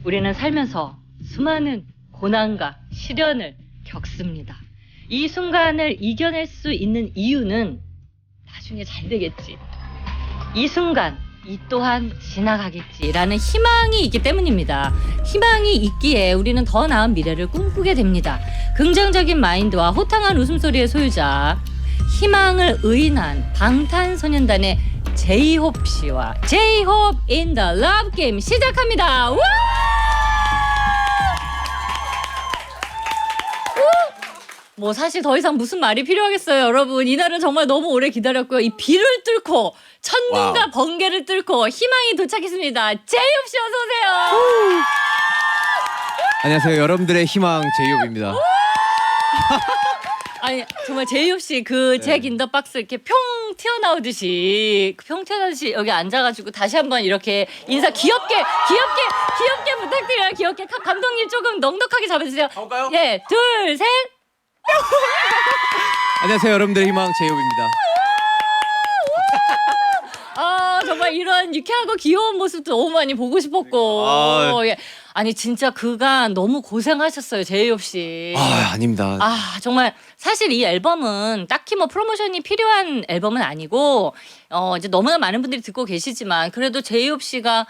우리는 살면서 수많은 고난과 시련을 겪습니다. 이 순간을 이겨낼 수 있는 이유는 나중에 잘 되겠지. 이 순간, 이 또한 지나가겠지라는 희망이 있기 때문입니다. 희망이 있기에 우리는 더 나은 미래를 꿈꾸게 됩니다. 긍정적인 마인드와 호탕한 웃음소리의 소유자, 희망을 의인한 방탄소년단의 제이홉 씨와 제이홉 인 더 러브 게임 시작합니다. 우! 뭐 사실 더 이상 무슨 말이 필요하겠어요, 여러분. 이날은 정말 너무 오래 기다렸고요. 이 비를 뚫고 천둥과 와우. 번개를 뚫고 희망이 도착했습니다. 제이홉 씨 어서 오세요. 안녕하세요. 여러분들의 희망 제이홉입니다. 아니 정말 제이홉 씨 그 잭 인 더 박스 이렇게 평 튀어나오듯이 여기 앉아가지고 다시 한번 이렇게 인사 귀엽게 부탁드려요. 귀엽게 감독님 조금 넉넉하게 잡아주세요. 가볼까요? 예, 둘, 셋. 안녕하세요. 여러분들의 희망 제이홉입니다. 아 정말 이런 유쾌하고 귀여운 모습도 너무 많이 보고 싶었고 예. 아니 진짜 그간 너무 고생하셨어요, 제이홉 씨. 아닙니다. 정말 사실 이 앨범은 딱히 뭐 프로모션이 필요한 앨범은 아니고 이제 너무나 많은 분들이 듣고 계시지만 그래도 제이홉 씨가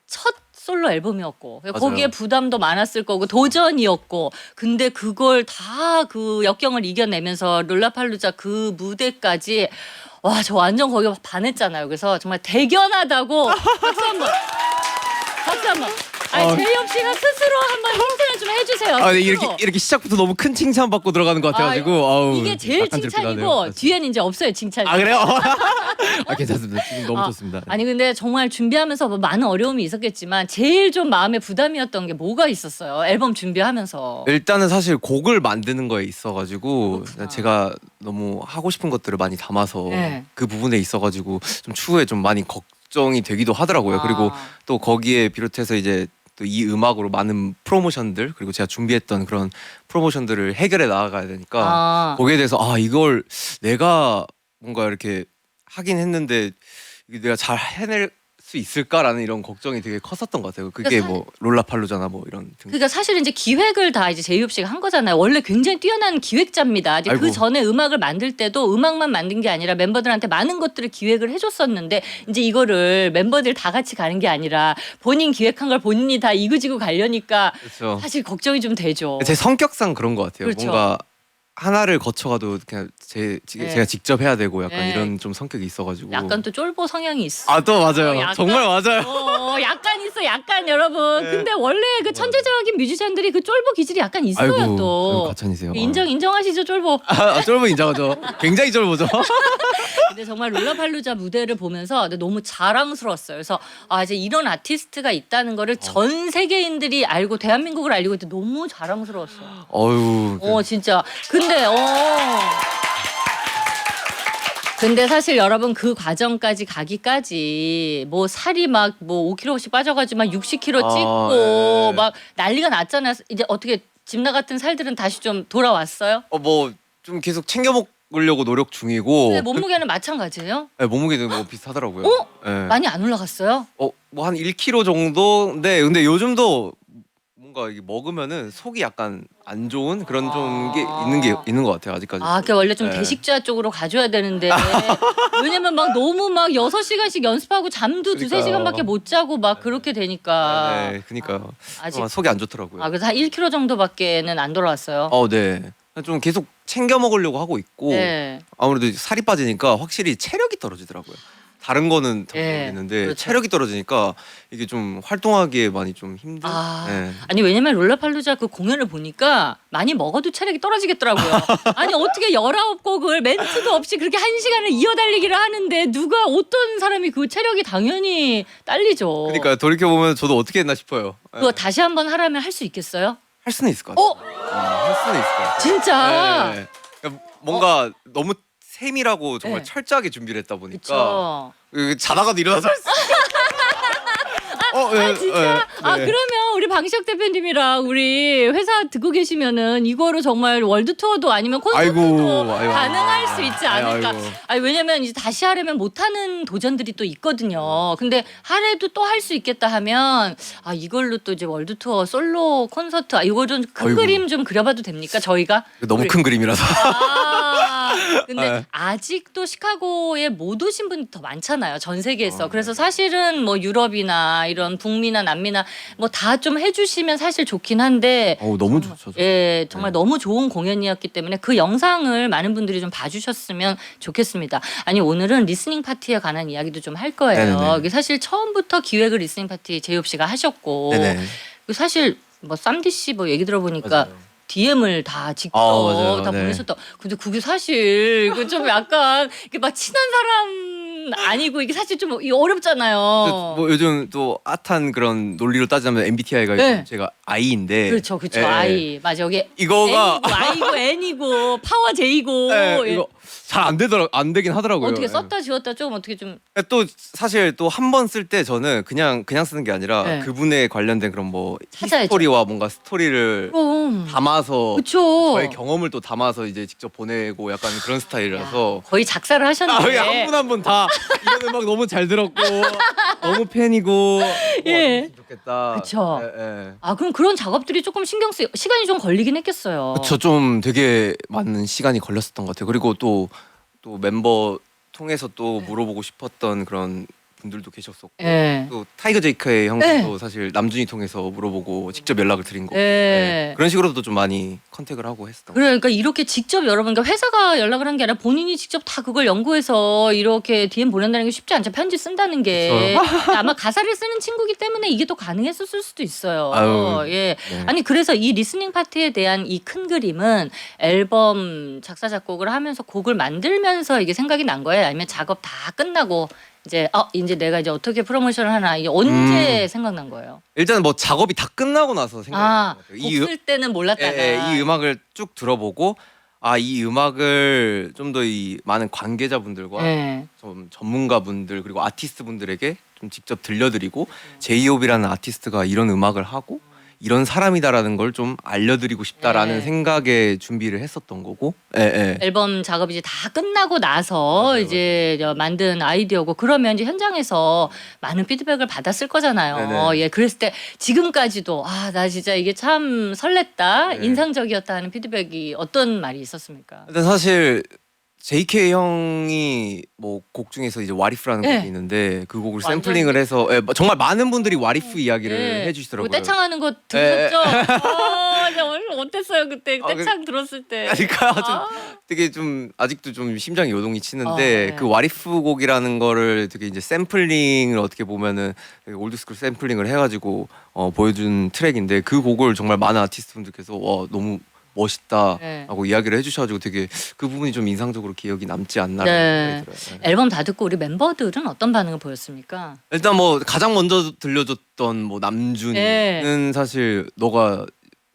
첫 솔로 앨범이었고 거기에 부담도 많았을 거고 도전이었고 근데 그걸 다 그 역경을 이겨내면서 룰라팔루자 그 무대까지 와 저 완전 거기 반했잖아요. 그래서 정말 대견하다고 박수 한번. 아니 제이홉 씨가 스스로 한번 칭찬을 좀 해주세요. 네, 스스로. 이렇게 시작부터 너무 큰 칭찬 받고 들어가는 것 같아가지고 이게 제일 약간 칭찬이고 들뜨하네요. 뒤에는 이제 없어요 칭찬이. 그래요? 괜찮습니다. 지금 너무 좋습니다. 아니 근데 정말 준비하면서 뭐 많은 어려움이 있었겠지만 제일 좀 마음에 부담이었던 게 뭐가 있었어요? 앨범 준비하면서. 일단은 사실 곡을 만드는 거에 있어가지고 그렇구나. 제가 너무 하고 싶은 것들을 많이 담아서 네. 그 부분에 있어가지고 좀 추후에 좀 많이 걱정이 되기도 하더라고요. 그리고 또 거기에 비롯해서 이제 또 이 음악으로 많은 프로모션들 그리고 제가 준비했던 그런 프로모션들을 해결해 나가야 되니까 거기에 대해서 이걸 내가 뭔가 이렇게 하긴 했는데 이게 내가 잘 해낼 수 있을까라는 이런 걱정이 되게 컸었던 것 같아요. 그게 그러니까 뭐 롤라팔루자나 뭐 이런 등. 그러니까 사실 이제 기획을 다 이제 제이홉 씨가 한 거잖아요. 원래 굉장히 뛰어난 기획자입니다. 이제 그 아이고. 전에 음악을 만들 때도 음악만 만든 게 아니라 멤버들한테 많은 것들을 기획을 해줬었는데 이제 이거를 멤버들 다 같이 가는 게 아니라 본인 기획한 걸 본인이 다 이구지구 가려니까 그렇죠. 사실 걱정이 좀 되죠. 제 성격상 그런 것 같아요. 그렇죠. 뭔가 하나를 거쳐가도 그냥 제가 직접 해야 되고 약간 네. 이런 좀 성격이 있어가지고. 약간 또 쫄보 성향이 있어. 또 맞아요. 약간- 정말 맞아요. 약간 있어, 약간 여러분. 네. 근데 원래 그 천재적인 뮤지션들이 그 쫄보 기질이 약간 있어요 아이고 또. 가찬이세요. 인정하시죠, 쫄보. 쫄보 인정하죠. 굉장히 쫄보죠. 근데 정말 룰라팔루자 무대를 보면서 너무 자랑스러웠어요. 그래서 이제 이런 아티스트가 있다는 거를 전 세계인들이 알고 대한민국을 알리고 있는데 너무 자랑스러웠어요. 어유. 진짜. 근데 사실 여러분 그 과정까지 가기까지 뭐 살이 막 뭐 5kg씩 빠져가지고 막 60kg 찍고 네. 막 난리가 났잖아요. 이제 어떻게 집나 같은 살들은 다시 좀 돌아왔어요? 뭐 좀 계속 챙겨 먹으려고 노력 중이고. 근데 몸무게는 마찬가지예요? 네, 몸무게도 뭐 비슷하더라고요. 네. 많이 안 올라갔어요? 뭐 한 1kg 정도인데 근데 요즘도 뭔가 이게 먹으면은 속이 약간 안 좋은 그런 좀 게 있는 것 같아요 아직까지. 그게 원래 좀 네. 대식자 쪽으로 가줘야 되는데 왜냐면 막 너무 막 6시간씩 연습하고 잠도 그러니까요. 2-3시간밖에 못 자고 막 그렇게 되니까 네, 그니까요. 아직 속이 안 좋더라고요. 그래서 한 1kg 정도밖에는 안 돌아왔어요. 네. 좀 계속 챙겨 먹으려고 하고 있고 네. 아무래도 살이 빠지니까 확실히 체력이 떨어지더라고요. 다른 거는 더 네, 모르겠는데 그렇죠. 체력이 떨어지니까 이게 좀 활동하기에 많이 좀 힘든. 네. 아니 왜냐면 롤라팔루자 그 공연을 보니까 많이 먹어도 체력이 떨어지겠더라고요. 아니 어떻게 19곡을 멘트도 없이 그렇게 1시간을 이어달리기를 하는데 누가 어떤 사람이 그 체력이 당연히 딸리죠. 그러니까 돌이켜 보면 저도 어떻게 했나 싶어요. 그거 다시 한번 하라면 할 수 있겠어요? 할 수는 있을 것 같아요. 할 수는 있을 것 같아요. 진짜. 네. 그러니까 뭔가 너무 세밀하고 정말 네. 철저하게 준비를 했다 보니까 그쵸. 자다가도 일어나서 할 수. 진짜? 네. 그러면 우리 우리 방시혁 대표님이랑 우리 회사 듣고 계시면은 이거로 정말 월드 투어도 아니면 콘서트도 아이고. 가능할 수 있지 않을까. 아이고. 아니 왜냐면 이제 다시 하려면 못하는 도전들이 또 있거든요. 근데 하래도 또 할 수 있겠다 하면 아 이걸로 또 이제 월드 투어 솔로 콘서트 이거 좀 큰 아이고. 그림 좀 그려봐도 됩니까 저희가? 너무 큰 그림이라서. 근데 네. 아직도 시카고에 못 오신 분이 더 많잖아요. 전 세계에서. 네. 그래서 사실은 뭐 유럽이나 이런 북미나 남미나 뭐 다 좀 해주시면 사실 좋긴 한데 너무 좋죠. 예, 정말 네. 너무 좋은 공연이었기 때문에 그 영상을 많은 분들이 좀 봐주셨으면 좋겠습니다. 아니 오늘은 리스닝 파티에 관한 이야기도 좀 할 거예요. 네네네. 이게 사실 처음부터 기획을 리스닝 파티 제이홉 씨가 하셨고 네네. 사실 뭐 쌈디 씨 뭐 얘기 들어보니까 맞아요. DM을 다 직접 맞아요. 다 네. 보내셨다. 근데 그게 사실 그 좀 약간 이게 막 친한 사람 아니고 이게 사실 좀 어렵잖아요. 뭐 요즘 또 핫한 그런 논리로 따지자면 MBTI가 네. 제가 I인데. 그렇죠, 그렇죠. 예, 예. I 맞아 여기 이거가 N이고 I고 N이고 파워 J고 예. 이거 잘 안 되긴 하더라고요. 어떻게 예. 썼다 지웠다 좀 어떻게 좀 또 사실 또 한 번 쓸 때 저는 그냥 쓰는 게 아니라 네. 그분에 관련된 그런 뭐 찾아야죠. 히스토리와 뭔가 스토리를 그럼 담아서 그쵸. 저의 경험을 또 담아서 이제 직접 보내고 약간 그런 스타일이라서 거의 작사를 하셨는데 한 분 한 분 다 이런 음악 너무 잘 들었고 너무 팬이고 예. 좋겠다. 그쵸. 예. 아 그럼 그런 작업들이 조금 신경 쓰여 시간이 좀 걸리긴 했겠어요. 저 좀 되게 많은 시간이 걸렸었던 것 같아요. 그리고 또 멤버 통해서 또 물어보고 싶었던 그런 분들도 계셨었고 예. 또 타이거 제이크의 형도 네. 사실 남준이 통해서 물어보고 직접 연락을 드린 거고 예. 그런 식으로도 좀 많이 컨택을 하고 했었던 것 그러니까 이렇게 직접 여러분 그러니까 회사가 연락을 한 게 아니라 본인이 직접 다 그걸 연구해서 이렇게 DM 보낸다는 게 쉽지 않죠. 편지 쓴다는 게 아마 가사를 쓰는 친구기 때문에 이게 또 가능했었을 수도 있어요. 아유, 예. 네. 아니 그래서 이 리스닝 파티에 대한 이 큰 그림은 앨범 작사 작곡을 하면서 곡을 만들면서 이게 생각이 난 거예요. 아니면 작업 다 끝나고 이제 내가 이제 어떻게 프로모션을 하나 이게 언제 생각난 거예요? 일단 뭐 작업이 다 끝나고 나서 생각했던 것 같아요. 곡 쓸 때는 몰랐다가 이 음악을 쭉 들어보고 이 음악을 좀 더 이 많은 관계자분들과 예. 좀 전문가분들 그리고 아티스트분들에게 좀 직접 들려드리고 제이홉이라는 아티스트가 이런 음악을 하고 이런 사람이다라는 걸 좀 알려드리고 싶다라는 네. 생각에 준비를 했었던 거고. 예. 앨범 작업이 이제 다 끝나고 나서 맞아요, 이제 만든 아이디어고 그러면 이제 현장에서 많은 피드백을 받았을 거잖아요. 네네. 예, 그랬을 때 지금까지도 나 진짜 이게 참 설렜다, 네. 인상적이었다 하는 피드백이 어떤 말이 있었습니까? 일단 사실 JK 형이 뭐 곡 중에서 이제 와리프라는 네. 곡이 있는데 그 곡을 완전- 샘플링을 해서 정말 많은 분들이 와리프 이야기를 예. 해주시더라고요. 그 떼창하는 거 들으셨죠? 정말 어땠어요 그때 떼창 들었을 때? 그러니까 좀 아. 되게 좀 아직도 좀 심장이 요동이 치는데 네. 그 와리프 곡이라는 거를 되게 이제 샘플링을 어떻게 보면은 되게 올드스쿨 샘플링을 해가지고 보여준 트랙인데 그 곡을 정말 많은 아티스트 분들께서 너무 멋있다라고 이야기를 해주셔가지고 되게 그 부분이 좀 인상적으로 기억이 남지 않나라는 생각이 들어요. 네. 앨범 다 듣고 우리 멤버들은 어떤 반응을 보였습니까? 일단 뭐 가장 먼저 들려줬던 뭐 남준이는 사실 너가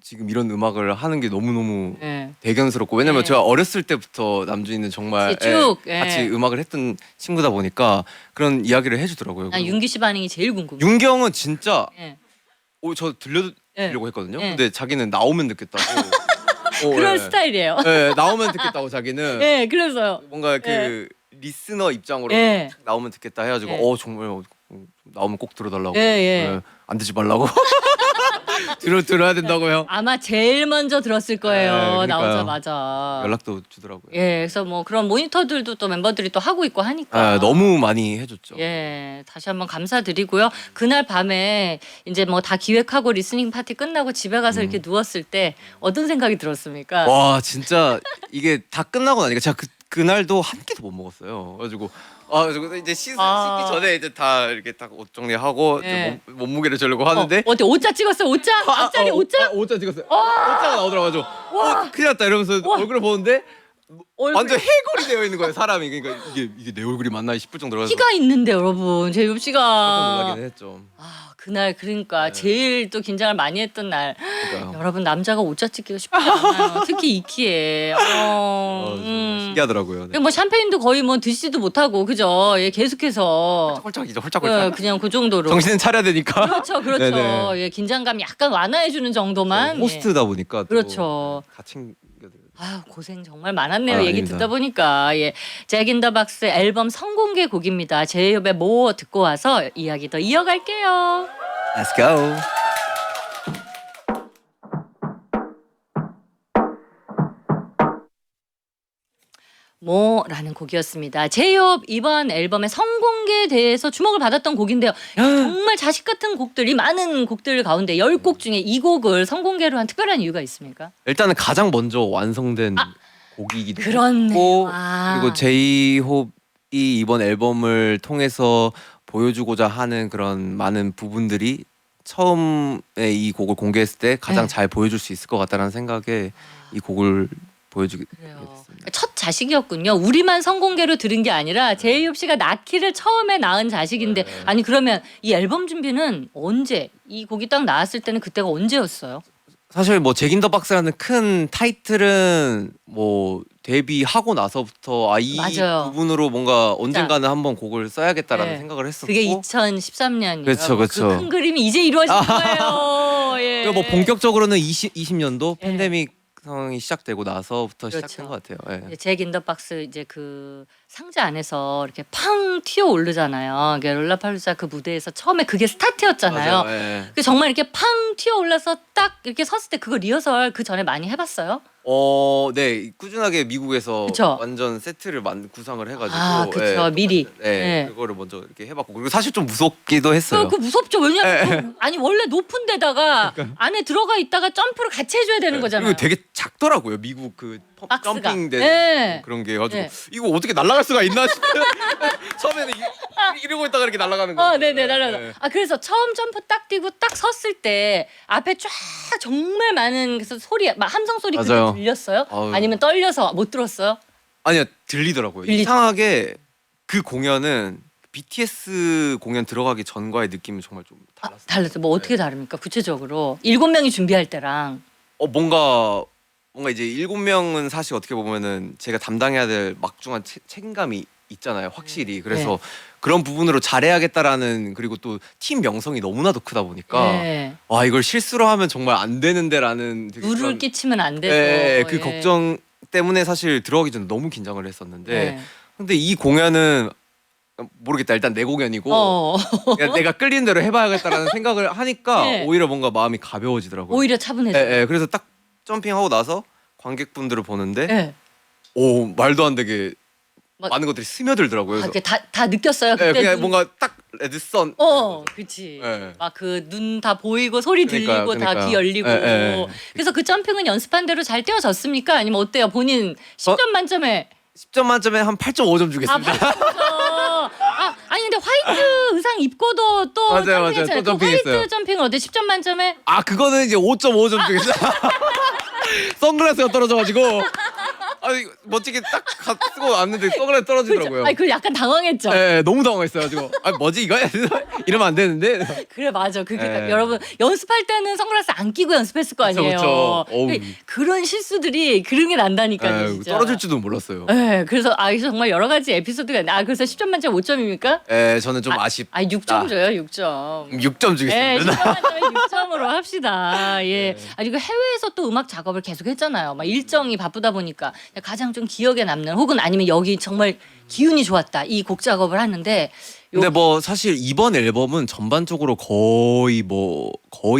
지금 이런 음악을 하는 게 너무너무 예. 대견스럽고 왜냐면 네. 제가 어렸을 때부터 남준이는 정말 쭉, 같이 예. 음악을 했던 친구다 보니까 그런 이야기를 해주더라고요. 난 그리고 윤기 씨 반응이 제일 궁금해. 윤경은 진짜 예. 저 들려드리려고 했거든요. 예. 근데 자기는 나오면 듣겠다고. 그런 스타일이에요. 나오면 듣겠다고 자기는 예, 그래서요. 뭔가 그 리스너 입장으로 예. 탁 나오면 듣겠다 해가지고 예. 정말 나오면 꼭 들어달라고. 예. 안 듣지 말라고. 들어야 된다고요. 아마 제일 먼저 들었을 거예요. 그러니까요. 나오자마자. 연락도 주더라고요. 예, 그래서 뭐 그런 모니터들도 또 멤버들이 또 하고 있고 하니까. 너무 많이 해줬죠. 예, 다시 한번 감사드리고요. 그날 밤에 이제 뭐 다 기획하고 리스닝 파티 끝나고 집에 가서 이렇게 누웠을 때 어떤 생각이 들었습니까? 와 진짜 이게 다 끝나고 나니까 제가 그날도 한 끼도 못 먹었어요. 그래가지고 이제 씻기 전에 이제 다 이렇게 딱 옷 정리하고 네. 이제 몸무게를 재려고 하는데 어때 옷자 찍었어요? 옷자? 앞자리 옷자? 옷자 찍었어요. 옷자가 나오더라고요. 큰일 났다 이러면서 얼굴을 보는데 완전 해골이 되어 있는 거예요 사람이. 그러니까 이게 내 얼굴이 맞나 싶을 정도로 키가 있는데 여러분 제이홉 깜짝 씨가 놀라긴 했죠. 그날 그러니까 네. 제일 또 긴장을 많이 했던 날. 그러니까요. 여러분 남자가 오자 찍기가 쉽지 않아요. 특히 이 키에. 신기하더라고요. 네. 뭐 샴페인도 거의 뭐 드시지도 못하고 그죠? 예, 계속해서 홀짝홀짝이죠 홀짝홀짝. 그냥 그 정도로. 정신은 차려야 되니까. 그렇죠. 네네. 예, 긴장감 약간 완화해주는 정도만. 호스트다 보니까 또 그렇죠. 다 챙겨드려요. 고생 정말 많았네요. 얘기 아닙니다. 듣다 보니까. 예. 잭 인 더 박스 앨범 선공개 곡입니다. 제이홉의 뭐 듣고 와서 이야기 더 이어갈게요. Let's go. 뭐라는 곡이었습니다. 제이홉 이번 앨범의 선공개대에서 주목을 받았던 곡인데요. 정말 자식 같은 곡들이 많은 곡들 가운데 10곡 중에 이 곡을 선공개로 한 특별한 이유가 있습니까? 일단은 가장 먼저 완성된 곡이기도 그렇네요. 했고 그리고 제이홉이 이번 앨범을 통해서 보여주고자 하는 그런 많은 부분들이 처음에 이 곡을 공개했을 때 가장 잘 보여줄 수 있을 것 같다는 생각에 이 곡을 보여주게 됐습니다. 첫 자식이었군요. 우리만 선공개로 들은 게 아니라 제이홉 씨가 낳기를 처음에 낳은 자식인데 아니 그러면 이 앨범 준비는 언제? 이 곡이 딱 나왔을 때는 그때가 언제였어요? 사실 뭐 잭 인 더 박스라는 큰 타이틀은 뭐 데뷔하고 나서부터 이 맞아요. 부분으로 뭔가 언젠가는 한번 곡을 써야겠다라는 네. 생각을 했었고 그게 2013년이에요. 그렇죠, 그렇죠. 그 큰 그림이 이제 이루어진 거예요. 예. 뭐 본격적으로는 20년도 예. 팬데믹 상황이 시작되고 나서부터 그렇죠. 시작된 것 같아요. 예. 잭 인 더 박스 이제 그 상자 안에서 이렇게 팡 튀어 오르잖아요. 롤라팔루자 그 무대에서 처음에 그게 스타트였잖아요. 맞아요. 예. 그 정말 이렇게 팡 튀어 올라서 딱 이렇게 섰을 때 그거 리허설 그 전에 많이 해봤어요? 네 꾸준하게 미국에서 그쵸? 완전 세트를 구상을 해가지고 그렇죠. 미리. 네, 그거를 먼저 이렇게 해봤고 그리고 사실 좀 무섭기도 했어요. 그 무섭죠. 왜냐면 아니 원래 높은 데다가 안에 들어가 있다가 점프를 같이 해줘야 되는 거잖아요. 그리고 되게 작더라고요. 미국 그 박스가. 점핑 그런 게 가지고 네. 이거 어떻게 날아갈 수가 있나 싶어요. 처음에는 이러고 있다가 이렇게 날아가는 거. 네네 날아가. 그래서 처음 점프 딱 뛰고 딱 섰을 때 앞에 쫙 정말 많은 그래서 소리, 막 함성 소리 그게 맞아요. 들렸어요? 아유. 아니면 떨려서 못 들었어요? 아니요 들리더라고요. 이상하게 그 공연은 BTS 공연 들어가기 전과의 느낌이 정말 좀 달랐어요. 달랐어요. 뭐 어떻게 다릅니까? 구체적으로 7명이 준비할 때랑. 뭔가 이제 7명은 사실 어떻게 보면은 제가 담당해야 될 막중한 책임감이 있잖아요. 확실히. 그래서 그런 부분으로 잘해야겠다라는 그리고 또 팀 명성이 너무나도 크다 보니까 와 이걸 실수로 하면 정말 안 되는데라는 되게 누를 그런- 끼치면 안 돼서. 그 걱정 때문에 사실 들어가기 전에 너무 긴장을 했었는데 네. 근데 이 공연은 모르겠다. 일단 내 공연이고 그냥 내가 끌리는 대로 해봐야겠다라는 생각을 하니까 네. 오히려 뭔가 마음이 가벼워지더라고요. 오히려 차분해져. 그래서 딱 점핑하고 나서 관객분들을 보는데 네. 오 말도 안 되게 막- 많은 것들이 스며들더라고요. 그래서 그게 다 느꼈어요. 그때 그냥 눈- 뭔가 딱 레드선. 그렇지. 네. 막 그 눈 다 보이고 소리 그러니까요, 들리고 다 그러니까요. 귀 열리고. 네. 그래서 그 점핑은 연습한 대로 잘 떼어졌습니까? 아니면 어때요? 본인 10점 만점에 10점 만점에 한 8.5점 주겠습니다. 8점. 아니 근데 화이트 의상 입고도 또 맞아요, 맞아요. 점핑했잖아요. 또 그 화이트 점핑했어요. 점핑은 어때? 10점 만점에? 그거는 이제 5.5점 주겠어요. 선글라스가 떨어져가지고 아니 멋지게 딱 쓰고 왔는데 선글라스 떨어지더라고요. 아니 그 약간 당황했죠. 너무 당황했어요. 뭐지 이거? 이러면 안 되는데. 그래 맞아. 그게 네. 여러분 연습할 때는 선글라스 안 끼고 연습했을 거 아니에요. 그쵸. 어우. 그런 실수들이 그런 게 난다니까요. 진짜. 떨어질 줄도 몰랐어요. 그래서 정말 여러 가지 에피소드가 있는데 그래서 10점 만점 5점입니까? 저는 좀 아쉽다. 6점 줘요. 6점. 6점 주겠습니다. 10점 만점에 6점으로 합시다. 그리고 해외에서 또 음악 작업을 계속 했잖아요. 막 일정이 바쁘다 보니까 가장 좀 기억에 남는 혹은 아니면 여기 정말 기운이 좋았다. 이 곡 작업을 하는데 근데 뭐 사실 이번 앨범은 전반적으로 거의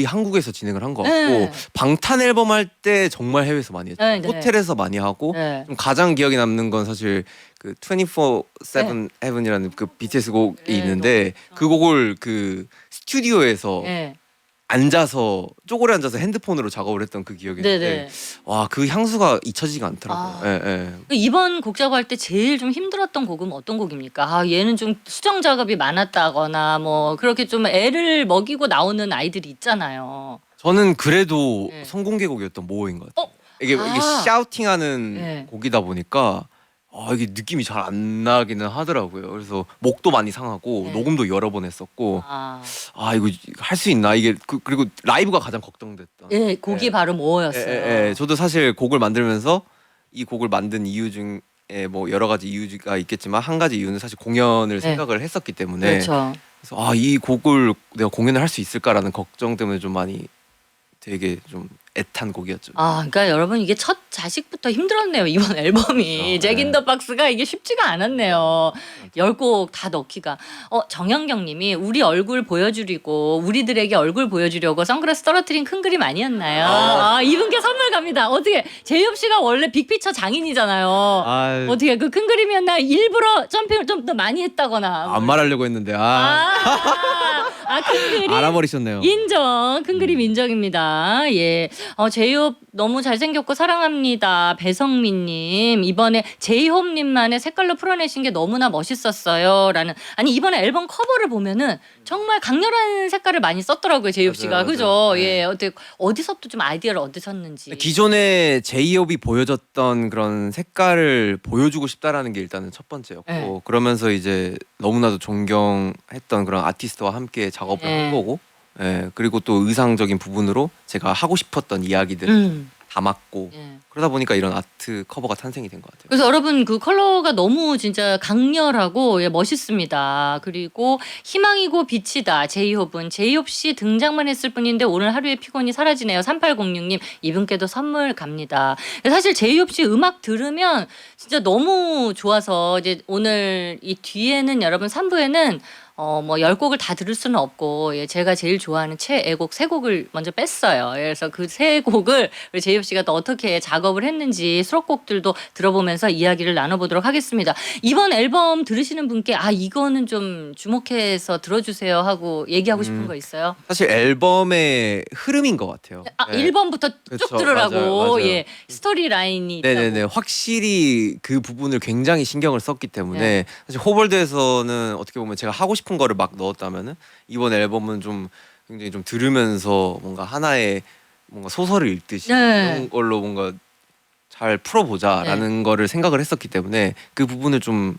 한국에서 진행을 한 것 같고 네. 방탄 앨범 할 때 정말 해외에서 많이 했죠. 네, 네. 호텔에서 많이 하고 좀 가장 기억에 남는 건 사실 그 24/7 Heaven이라는 그 BTS 곡이 있는데 그 곡을 그 스튜디오에서 앉아서 쪼그려 앉아서 핸드폰으로 작업을 했던 그 기억이 있는데 와 그 향수가 잊혀지지가 않더라고요. 이번 곡 작업할 때 제일 좀 힘들었던 곡은 어떤 곡입니까? 얘는 좀 수정 작업이 많았다거나 뭐 그렇게 좀 애를 먹이고 나오는 아이들이 있잖아요. 저는 그래도 선공개곡이었던 모호인 것 같아요. 이게 샤우팅하는 네. 곡이다 보니까 이게 느낌이 잘 안 나기는 하더라고요. 그래서 목도 많이 상하고 네. 녹음도 여러 번 했었고 아, 이거 할 수 있나 이게 그리고 라이브가 가장 걱정됐던. 예, 곡이 예. 바로 뭐였어요? 저도 사실 곡을 만들면서 이 곡을 만든 이유 중에 뭐 여러 가지 이유가 있겠지만 한 가지 이유는 사실 공연을 네. 생각을 했었기 때문에 그렇죠. 그래서 이 곡을 내가 공연을 할 수 있을까라는 걱정 때문에 좀 많이 되게 좀 애탄 곡이었죠. 그러니까 여러분 이게 첫 자식부터 힘들었네요. 이번 앨범이 잭 인 더 박스가 이게 쉽지가 않았네요. 10곡 다 넣기가. 정영경님이 우리 얼굴 보여주려고 우리들에게 얼굴 보여주려고 선글라스 떨어뜨린 큰 그림 아니었나요? 이분께 선물 갑니다. 어떻게 제이홉 씨가 원래 빅피처 장인이잖아요. 어떻게 그 큰 그림이었나? 일부러 점핑을 좀 더 많이 했다거나. 안 말하려고 했는데 큰 그림 알아버리셨네요. 인정. 큰 그림 인정입니다. 예. 제이홉 너무 잘생겼고 사랑합니다. 배성민님 이번에 제이홉님만의 색깔로 풀어내신 게 너무나 멋있었어요. 라는 아니 이번에 앨범 커버를 보면은 정말 강렬한 색깔을 많이 썼더라고요. 제이홉 씨가 맞아요. 그죠? 네. 예. 어떻게 어디서부터 좀 아이디어를 얻으셨는지. 기존에 제이홉이 보여줬던 그런 색깔을 보여주고 싶다라는 게 일단은 첫 번째였고 네. 그러면서 이제 너무나도 존경했던 그런 아티스트와 함께 작업을 네. 한 거고 그리고 또 의상적인 부분으로 제가 하고 싶었던 이야기들 담았고 예. 그러다 보니까 이런 아트 커버가 탄생이 된 것 같아요. 그래서 여러분 그 컬러가 너무 진짜 강렬하고 멋있습니다. 그리고 희망이고 빛이다. 제이홉은 제이홉 씨 등장만 했을 뿐인데 오늘 하루의 피곤이 사라지네요. 3806님 이분께도 선물 갑니다. 사실 제이홉 씨 음악 들으면 진짜 너무 좋아서 이제 오늘 이 뒤에는 여러분 3부에는 뭐 10곡을 다 들을 수는 없고 제가 제일 좋아하는 최애곡 3곡을 먼저 뺐어요. 그래서 그 3곡을 우리 제이홉 씨가 또 어떻게 작업을 했는지 수록곡들도 들어보면서 이야기를 나눠보도록 하겠습니다. 이번 앨범 들으시는 분께 이거는 좀 주목해서 들어주세요 하고 얘기하고 싶은 거 있어요? 사실 앨범의 흐름인 것 같아요. 1번부터 쭉 그쵸, 들으라고. 맞아요. 스토리 라인이 있다고. 네네네. 확실히 그 부분을 굉장히 신경을 썼기 때문에 사실 호벌드에서는 어떻게 보면 제가 하고 싶은 거를 막 넣었다면은 이번 앨범은 좀 굉장히 좀 들으면서 뭔가 하나의 뭔가 소설을 읽듯이 그런 걸로 뭔가 잘 풀어보자라는 거를 생각을 했었기 때문에 그 부분을 좀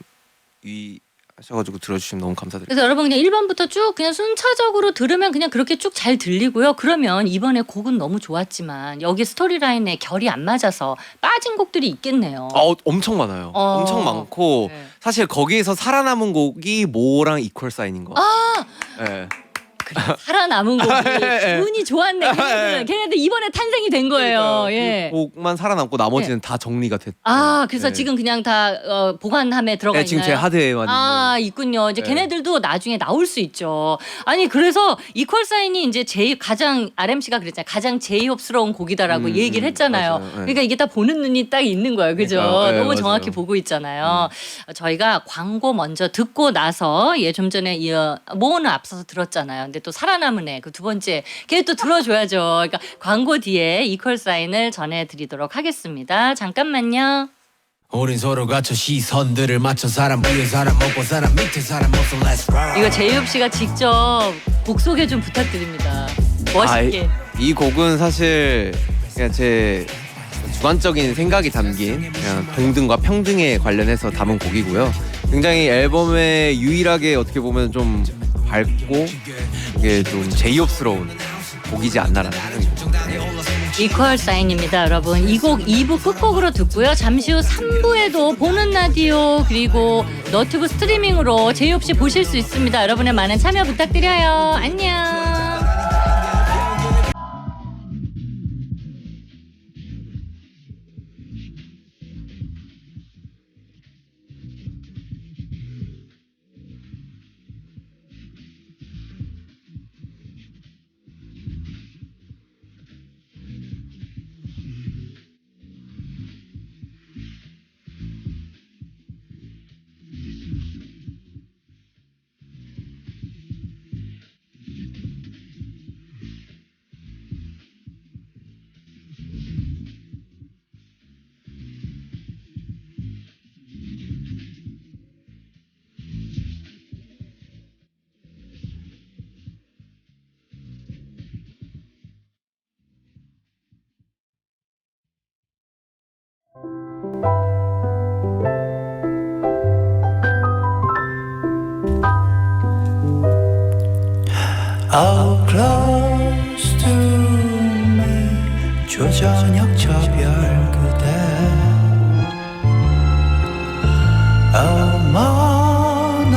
하셔가지고 들어주시면 너무 감사드립니다. 그래서 여러분 그냥 1번부터 쭉 그냥 순차적으로 들으면 그냥 그렇게 쭉 잘 들리고요. 그러면 이번에 곡은 너무 좋았지만 여기 스토리라인에 결이 안 맞아서 빠진 곡들이 있겠네요. 엄청 많아요. 엄청 많고 사실 거기에서 살아남은 곡이 모랑 이퀄 사인인 것 같아요. 네. 그래, 살아남은 곡이 운이 좋았네. 걔네들 이번에 탄생이 된 거예요. 그 곡만 살아남고 나머지는 다 정리가 됐죠. 그래서 지금 그냥 다 보관함에 들어가 있나요? 지금 제 하드에만 있군요. 이제 걔네들도 나중에 나올 수 있죠. 아니 그래서 이퀄 사인이 이제 가장 RMC가 그랬잖아요. 가장 제이홉스러운 곡이다라고 얘기를 했잖아요. 맞아요. 그러니까 이게 다 보는 눈이 딱 있는 거예요. 그죠? 너무 맞아요. 정확히 보고 있잖아요. 저희가 광고 먼저 듣고 나서 좀 전에 모어는 앞서서 들었잖아요. 근데 또 살아남은 애 그 두 번째 걔 또 들어줘야죠. 그러니까 광고 뒤에 이퀄 사인을 전해드리도록 하겠습니다. 잠깐만요. 우린 서로 갖춰 시선들을 맞춰 사람 위에 사람 먹고 사람 밑에 사람 먹어 let's roll. 이거 제이홉 씨가 직접 곡 소개 좀 부탁드립니다. 멋있게. 이 곡은 사실 그냥 제 주관적인 생각이 담긴 그냥 동등과 평등에 관련해서 담은 곡이고요. 굉장히 앨범에 유일하게 어떻게 보면 좀 밝고 이게 좀 제이홉스러운 곡이지 않나라는 생각이 듭니다. 이퀄 사인입니다, 여러분. 이 곡 2부 끝곡으로 듣고요. 잠시 후 3부에도 보는 라디오 그리고 너튜브 스트리밍으로 제이홉 씨 보실 수 있습니다. 여러분의 많은 참여 부탁드려요. 안녕. How close to me 조저녁 저별 그대 어머나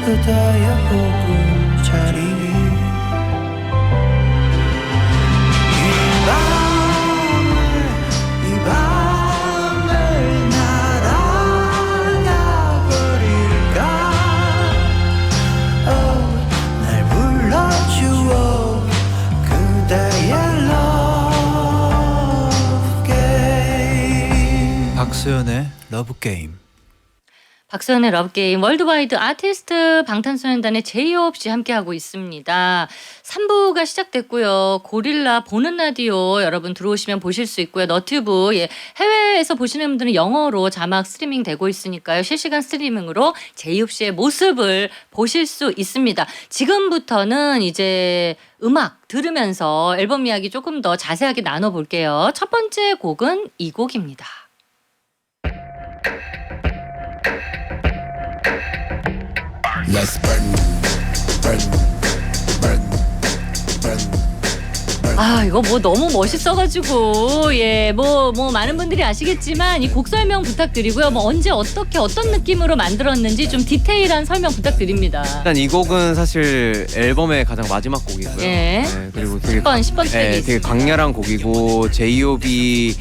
그대의 보금자리 이 밤을 날아가 버릴까 날 불러주어 그대의 love game 박수연의 러브 게임 박서연의 러브게임 월드와이드 아티스트 방탄소년단의 제이홉씨 함께하고 있습니다. 3부가 시작됐고요. 고릴라 보는 라디오 여러분 들어오시면 보실 수 있고요. 너튜브 해외에서 보시는 분들은 영어로 자막 스트리밍 되고 있으니까요. 실시간 스트리밍으로 제이홉씨의 모습을 보실 수 있습니다. 지금부터는 이제 음악 들으면서 앨범 이야기 조금 더 자세하게 나눠볼게요. 첫 번째 곡은 이 곡입니다. Let's burn, burn, burn, burn. 아 이거 뭐 너무 멋있어가지고 뭐 많은 분들이 아시겠지만 이 곡 설명 부탁드리고요. 뭐 언제 어떻게 어떤 느낌으로 만들었는지 좀 디테일한 설명 부탁드립니다. 일단 이 곡은 사실 앨범의 가장 마지막 곡이고요. 예. 네, 그리고 되게 10번 트랙이 되게 강렬한 곡이고 제이홉이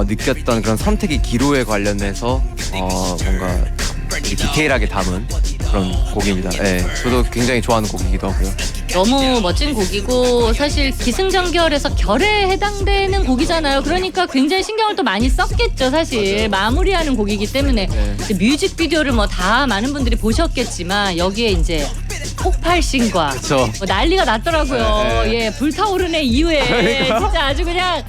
느꼈던 그런 선택의 기로에 관련해서 뭔가 디테일하게 담은 그런 곡입니다. 네, 저도 굉장히 좋아하는 곡이기도 하고요. 너무 멋진 곡이고 사실 기승전결에서 결에 해당되는 곡이잖아요. 그러니까 굉장히 신경을 또 많이 썼겠죠. 사실 마무리하는 곡이기 때문에 근데 뮤직비디오를 뭐 다 많은 분들이 보셨겠지만 여기에 이제 폭발신과 그쵸. 뭐 난리가 났더라고요. 네. 예, 불타오르네 이후에 그러니까. 진짜 아주 그냥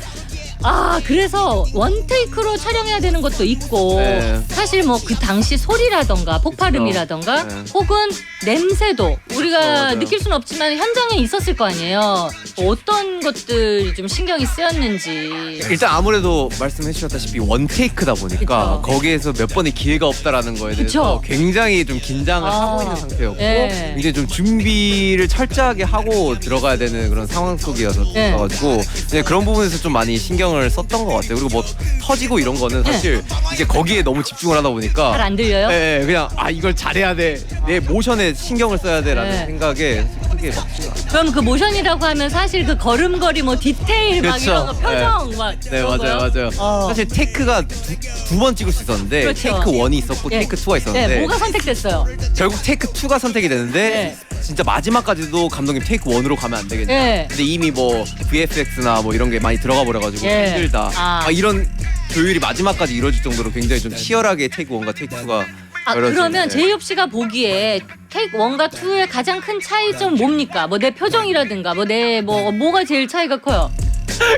그래서 원테이크로 촬영해야 되는 것도 있고 네. 사실 뭐 그 당시 소리라던가 폭발음이라던가 네. 혹은 냄새도 우리가 맞아요. 느낄 수는 없지만 현장에 있었을 거 아니에요. 어떤 것들이 좀 신경이 쓰였는지. 일단 아무래도 말씀해 주셨다시피 원테이크다 보니까 그쵸. 거기에서 몇 번의 기회가 없다라는 거에 대해서 그쵸. 굉장히 좀 긴장을 하고 있는 상태였고 예. 이제 좀 준비를 철저하게 하고 들어가야 되는 그런 상황 속이어서 예. 가지고 이제 그런 부분에서 좀 많이 신경을 썼던 것 같아요. 그리고 뭐 터지고 이런 거는 사실 이제 거기에 너무 집중을 하다 보니까 잘 안 들려요? 네, 그냥 이걸 잘해야 돼. 내 모션에 신경을 써야 돼라는 네. 생각에 크게 막 신경 안 그럼 그 모션이라고 하면 사실 그 걸음걸이 뭐 디테일 막 그쵸. 이런 거 표정 막 네, 그런 맞아요, 거요? 맞아요. 사실 테이크가 두 번 찍을 수 있었는데 그렇죠. 테이크 1이 있었고 예. 테이크 2가 있었는데 뭐가 선택됐어요? 결국 테이크 2가 선택이 되는데 진짜 마지막까지도 감독님 테이크 1으로 가면 안 되겠냐. 예. 근데 이미 뭐 VFX나 뭐 이런 게 많이 들어가 버려가지고 예. 힘들다. 이런 조율이 마지막까지 이루어질 정도로 굉장히 좀 치열하게 테이크 1과 테이크 2가 그러면 제이홉 씨가 보기에 테이크 1과 2의 가장 큰 차이점 뭡니까? 뭐 내 표정이라든가 뭐가 제일 차이가 커요?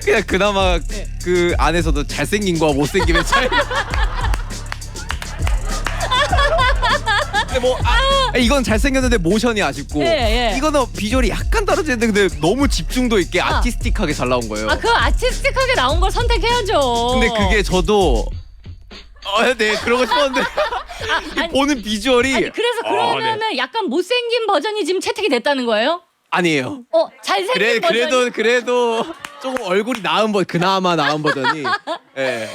그냥 그나마 그 안에서도 잘생김과 못생김의 차이. 근데 뭐 이건 잘생겼는데 모션이 아쉽고 이거는 비주얼이 약간 떨어지는데 근데 너무 집중도 있게 아티스틱하게 잘 나온 거예요. 그 아티스틱하게 나온 걸 선택해야죠. 근데 그게 저도 네 그러고 싶었는데 보는 비주얼이 그래서 그러면은 약간 못생긴 버전이 지금 채택이 됐다는 거예요? 아니에요. 잘생긴 버전이. 그래도 조금 얼굴이 그나마 나은 버전이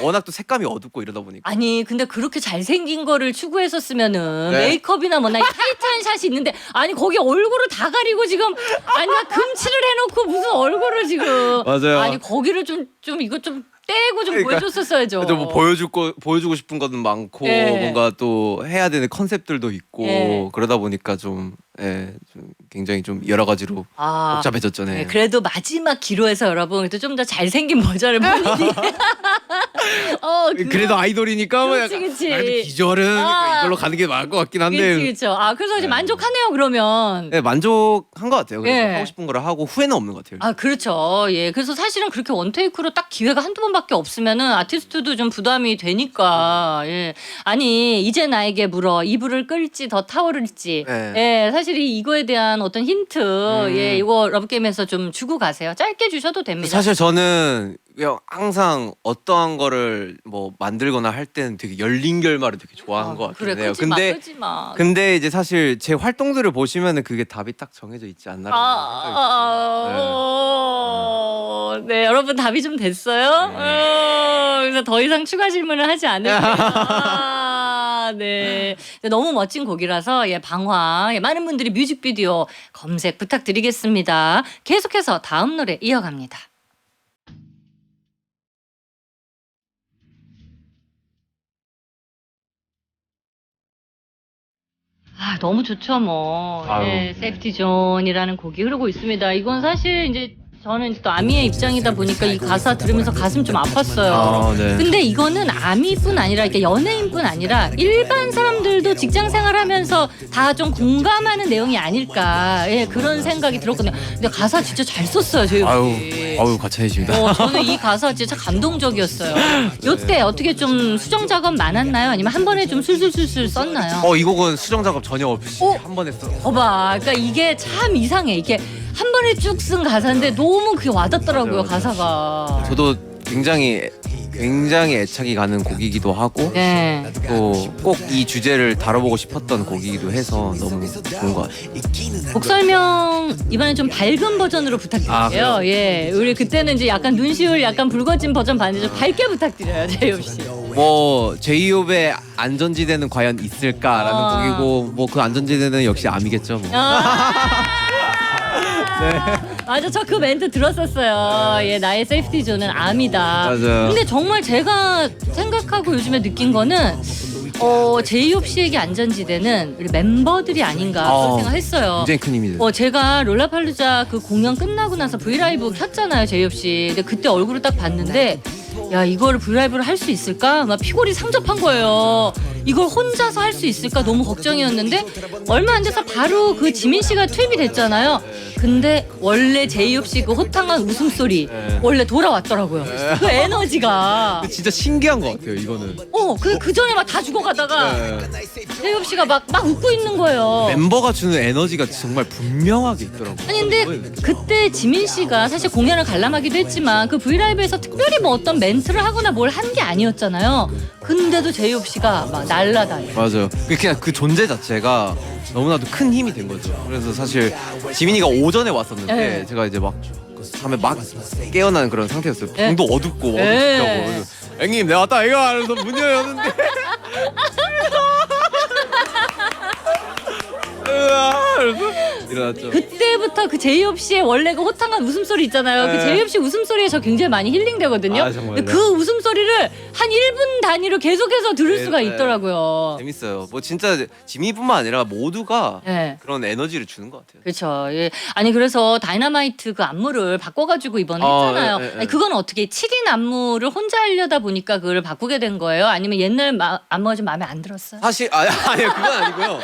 워낙 또 색감이 어둡고 이러다 보니까 아니 근데 그렇게 잘생긴 거를 추구했었으면은 네. 메이크업이나 뭐나 타이트한 샷이 있는데 아니 거기 얼굴을 다 가리고 지금 나 금칠을 해놓고 무슨 얼굴을 지금 맞아요. 아니 거기를 좀 이거 좀 떼고 좀 그러니까 보여줬었어야죠. 뭐 보여주고 싶은 것은 많고 뭔가 또 해야 되는 컨셉들도 있고 그러다 보니까 좀 굉장히 좀 여러 가지로 복잡해졌죠. 네. 그래도 마지막 기로에서 여러분 좀 더 잘생긴 버전을 본인이 그래도 아이돌이니까 뭐 약간 그치. 그래도 비주얼은 이걸로 가는 게 나을 것 같긴 한데 그렇죠. 그래서 이제 만족하네요 그러면. 네, 만족한 것 같아요. 그래서 예. 하고 싶은 거를 하고 후회는 없는 것 같아요. 그렇죠. 그래서 사실은 그렇게 원테이크로 딱 기회가 한두 번밖에 없으면은 아티스트도 좀 부담이 되니까. 아니 이제 나에게 물어 이불을 끌지 더 타오를지. 사실 사실 이거에 대한 어떤 힌트, 예, 이거 러브게임에서 좀 주고 가세요. 짧게 주셔도 됩니다. 사실 저는 그냥 항상 어떠한 거를 뭐 만들거나 할 때는 되게 열린 결말을 되게 좋아하는 것 같긴 그래, 해요. 끄지 마, 끄지 마. 근데 이제 사실 제 활동들을 보시면은 그게 답이 딱 정해져 있지 않나. 네, 여러분 답이 좀 됐어요? 그래서 더 이상 추가 질문을 하지 않을게요. 네. 너무 멋진 곡이라서 예, 방황. 예, 많은 분들이 뮤직비디오 검색 부탁드리겠습니다. 계속해서 다음 노래 이어갑니다. 아, 너무 좋죠, 뭐. 네, 세이프티 존이라는 곡이 흐르고 있습니다. 이건 사실 이제 저는 또 아미의 입장이다 보니까 이 가사 들으면서 가슴 좀 아팠어요. 네. 근데 이거는 아미뿐 아니라 이렇게 연예인뿐 아니라 일반 사람들도 직장 생활하면서 다 좀 공감하는 내용이 아닐까. 예, 그런 생각이 들었거든요. 근데 가사 진짜 잘 썼어요, 저희 혹시. 아유 과찬이십니다. 저는 이 가사 진짜 감동적이었어요. 요때 어떻게 좀 수정 작업 많았나요? 아니면 한 번에 좀 술술술술 썼나요? 이 곡은 수정 작업 전혀 없이 어? 한 번에 써. 봐봐, 그러니까 이게 참 이상해. 이게 한 번에 쭉 쓴 가사인데 너무 그게 와닿더라고요, 맞아요. 가사가. 저도 굉장히 애착이 가는 곡이기도 하고 네. 또 꼭 이 주제를 다뤄보고 싶었던 곡이기도 해서 너무 좋은 것 같아요. 곡 설명 이번엔 좀 밝은 버전으로 부탁드릴게요. 그래요? 예, 우리 그때는 이제 약간 눈시울 약간 붉어진 버전 봤는데 좀 밝게 부탁드려요, 제이홉 씨. 뭐 제이홉의 안전지대는 과연 있을까라는 아. 곡이고 뭐 그 안전지대는 역시 암이겠죠. 뭐. 맞아, 저 그 멘트 들었었어요. 예, 나의 세이프티 존은 암이다. 맞아요. 근데 정말 제가 생각하고 요즘에 느낀 거는 제이홉 씨에게 안전지대는 우리 멤버들이 아닌가 그런 생각했어요. 굉장히 큰 힘이 돼요. 제가 롤라팔루자 그 공연 끝나고 나서 브이라이브 켰잖아요, 제이홉 씨. 근데 그때 얼굴을 딱 봤는데 야, 이거를 브이라이브를 할 수 있을까? 막 피골이 상접한 거예요. 이걸 혼자서 할 수 있을까? 너무 걱정이었는데 얼마 안 돼서 바로 그 지민 씨가 투입이 됐잖아요. 근데 원래 제이홉 씨 그 호탕한 웃음소리 원래 돌아왔더라고요. 그 에너지가. 진짜 신기한 것 같아요. 이거는 그 전에 막 다 죽어가다가 제이홉 씨가 막 웃고 있는 거예요. 멤버가 주는 에너지가 정말 분명하게 있더라고요. 아니 근데 그때 지민 씨가 사실 공연을 관람하기도 했지만 그 브이라이브에서 특별히 뭐 어떤 멘트를 하거나 뭘 한 게 아니었잖아요. 근데도 제이홉 씨가 막 날라다녀. 맞아요. 그냥 그 존재 자체가 너무나도 큰 힘이 된 거죠. 그래서 사실 지민이가 오전에 왔었는데 네. 제가 이제 막 밤에 막 깨어나는 그런 상태였어요. 네. 방도 어둡고 네. 어둡다고. 그래서 형님 내가 왔다 이거 하면서 문 열었는데 그래서 일어났죠. 그때부터 그 제이홉 씨의 원래 그 호탕한 웃음소리 있잖아요. 그 네. 제이홉 씨 웃음소리에 저 굉장히 많이 힐링되거든요. 아, 정말요? 근데 그 웃음소리를 한 1분 단위로 계속해서 들을 네, 수가 네. 있더라고요. 재밌어요. 뭐 진짜 지민이뿐만 아니라 모두가 네. 그런 에너지를 주는 것 같아요. 그렇죠. 예. 아니 그래서 다이너마이트 그 안무를 바꿔가지고 이번에 했잖아요. 네, 네, 네. 아니, 그건 어떻게 7인 안무를 혼자 하려다 보니까 그걸 바꾸게 된 거예요? 아니면 옛날 안무가 좀 마음에 안 들었어요? 사실 아니요 그건 아니고요.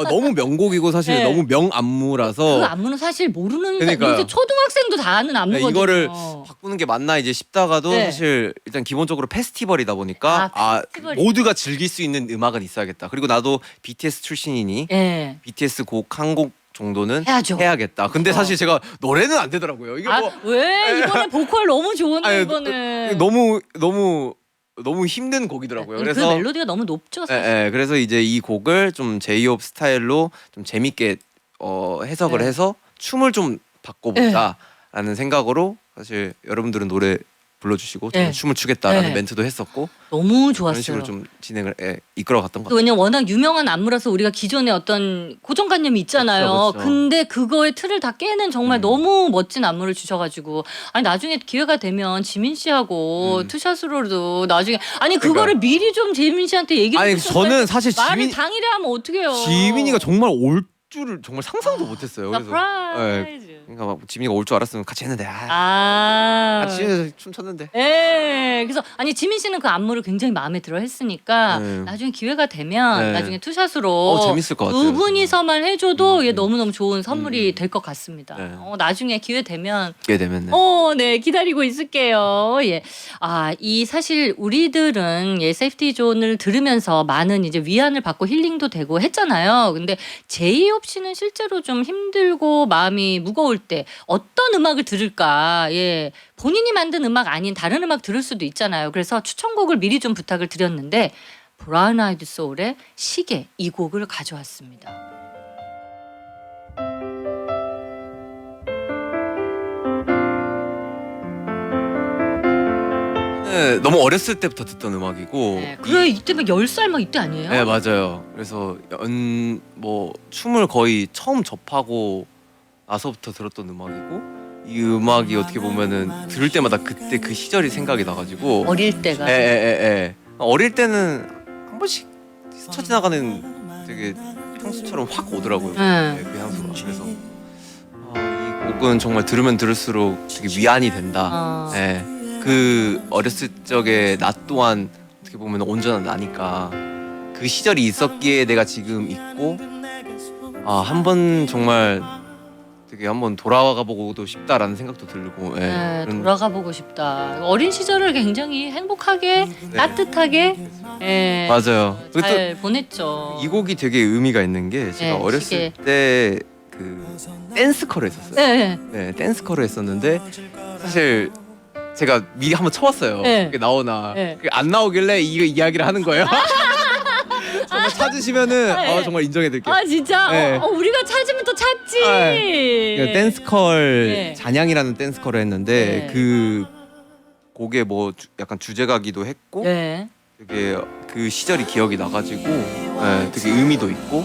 너무 명곡이고 사실 네. 너무 명안무라서 그 안무는 사실 모르는 그러니까요. 요새 초등학생도 다 아는 안무거든요. 이거를 바꾸는 게 맞나 이제 싶다가도 네. 사실 일단 기본적으로 페스티벌이다 보니까 페스티벌이. 모두가 즐길 수 있는 음악은 있어야겠다. 그리고 나도 BTS 출신이니 예. BTS 곡 한 곡 정도는 해야죠. 해야겠다. 근데 사실 제가 노래는 안 되더라고요. 이게 뭐 왜 이번에 보컬 너무 좋은데 아니, 이번에 너무 힘든 곡이더라고요. 그 그래서 멜로디가 너무 높죠 사실. 그래서 이제 이 곡을 좀 제이홉 스타일로 좀 재밌게 해석을 네. 해서 춤을 좀 바꿔보자라는 생각으로 사실 여러분들은 노래 불러주시고 저는 네. 춤을 추겠다라는 네. 멘트도 했었고 너무 그런 좋았어요. 식으로 좀 진행을 이끌어갔던 것 또 같아요. 왜냐면 워낙 유명한 안무라서 우리가 기존에 어떤 고정관념이 있잖아요. 그쵸. 근데 그거의 틀을 다 깨는 정말 너무 멋진 안무를 주셔가지고 아니 나중에 기회가 되면 지민 씨하고 투샷으로도 나중에 아니 그거를 미리 좀 지민 씨한테 얘기를 아니 해주셨어요. 저는 사실 말을 당일에 하면 어떡해요. 지민이가 정말 올 줄을 정말 상상도 못했어요. 그래서 서프라이즈. 그러니까 막 지민이가 올 줄 알았으면 같이 했는데 같이 춤췄는데. 예. 그래서 아니 지민 씨는 그 안무를 굉장히 마음에 들어 했으니까 네. 나중에 기회가 되면 네. 나중에 투샷으로 재밌을 것 같아요. 두 분이서만 해줘도 얘 너무너무 좋은 선물이 음. 될 것 같습니다. 네. 나중에 기회 되면 기회 되면. 네, 기다리고 있을게요. 예. 이 사실 우리들은 세이프티 존을 들으면서 많은 이제 위안을 받고 힐링도 되고 했잖아요. 근데 제이홉 씨는 실제로 좀 힘들고 마음이 무거울 때 어떤 음악을 들을까? 예. 본인이 만든 음악 아닌 다른 음악 들을 수도 있잖아요. 그래서 추천곡을 미리 좀 부탁을 드렸는데 브라운 아이드 소울의 시계 이 곡을 가져왔습니다. 네, 너무 어렸을 때부터 듣던 음악이고. 네, 그래 이때 막 10살 막 이때 아니에요? 네 맞아요. 그래서 춤을 거의 처음 접하고 나서부터 들었던 음악이고 이 음악이 어떻게 보면은 들을 때마다 그때 그 시절이 생각이 나가지고. 어릴 때가. 예. 어릴 때는 한 번씩 스쳐 지나가는 되게 향수처럼 확 오더라고요. 네, 그 향수가. 그래서 이 곡은 정말 들으면 들을수록 되게 위안이 된다. 네. 그 어렸을 적에 나 또한 어떻게 보면 온전한 나니까 그 시절이 있었기에 내가 지금 있고 한번 정말 되게 한번 돌아가 보고도 싶다라는 생각도 들고. 네, 돌아가 보고 싶다. 어린 시절을 굉장히 행복하게 따뜻하게 맞아요. 잘 보냈죠. 이 곡이 되게 의미가 있는 게 제가 어렸을 때 그 댄스컬을 했었어요. 네. 댄스컬을 했었는데 사실 제가 미리 한번 쳐봤어요. 그게 나오나. 그게 안 나오길래 이거 이야기를 하는 거예요. 정말 찾으시면은 정말 인정해드릴게요. 진짜? 네. 우리가 찾으면 또 찾지. 댄스컬 잔향이라는 댄스컬을 했는데 그 곡에 뭐 약간 주제가기도 했고 되게 그 시절이 기억이 나가지고 되게 의미도 있고.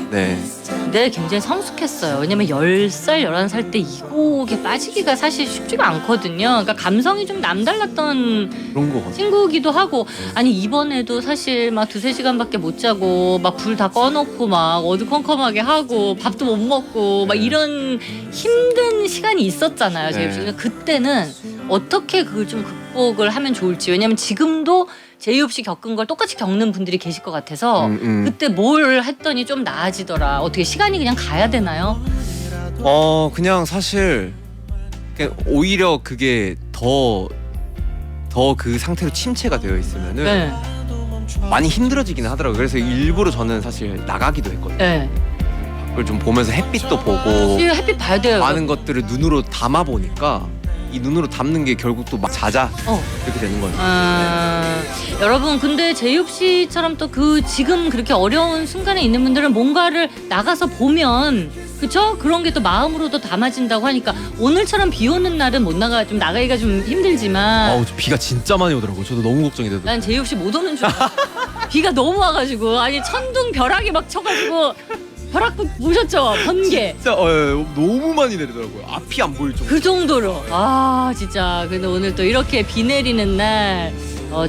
근데 굉장히 성숙했어요. 왜냐면 10살, 11살 때 이 곡에 빠지기가 사실 쉽지가 않거든요. 그러니까 감성이 좀 남달랐던 그런 거 같아요. 친구기도 하고. 아니 이번에도 사실 막 2-3시간밖에 못 자고 막 불 다 꺼놓고 막 어두컴컴하게 하고 밥도 못 먹고 막 이런 힘든 시간이 있었잖아요. 제이홉 씨. 그때는 어떻게 그걸 좀 극복을 하면 좋을지. 왜냐면 지금도 제이홉 씨 겪은 걸 똑같이 겪는 분들이 계실 것 같아서 그때 뭘 했더니 좀 나아지더라. 어떻게 시간이 그냥 가야 되나요? 그냥 사실 오히려 그게 더 그 상태로 침체가 되어 있으면은 많이 힘들어지긴 하더라고요. 그래서 일부러 저는 사실 나가기도 했거든요. 그걸 좀 보면서 햇빛도 보고 햇빛 봐야 돼요. 많은 것들을 눈으로 담아 보니까 이 눈으로 담는 게 결국 또 막 자자 이렇게 되는 거예요. 여러분 근데 제이홉 씨처럼 또 지금 그렇게 어려운 순간에 있는 분들은 뭔가를 나가서 보면 그쵸? 그런 게 또 마음으로도 담아진다고 하니까 오늘처럼 비 오는 날은 못 좀 나가기가 좀 힘들지만 비가 진짜 많이 오더라고요. 저도 너무 걱정이 되더라고요. 난 제이홉 씨 못 오는 줄 비가 너무 와가지고 아니 천둥 벼락이 막 쳐가지고 벼락도 보셨죠? 번개. 진짜 너무 많이 내리더라고요. 앞이 안 보일 정도. 그 정도로. 진짜. 근데 오늘 또 이렇게 비 내리는 날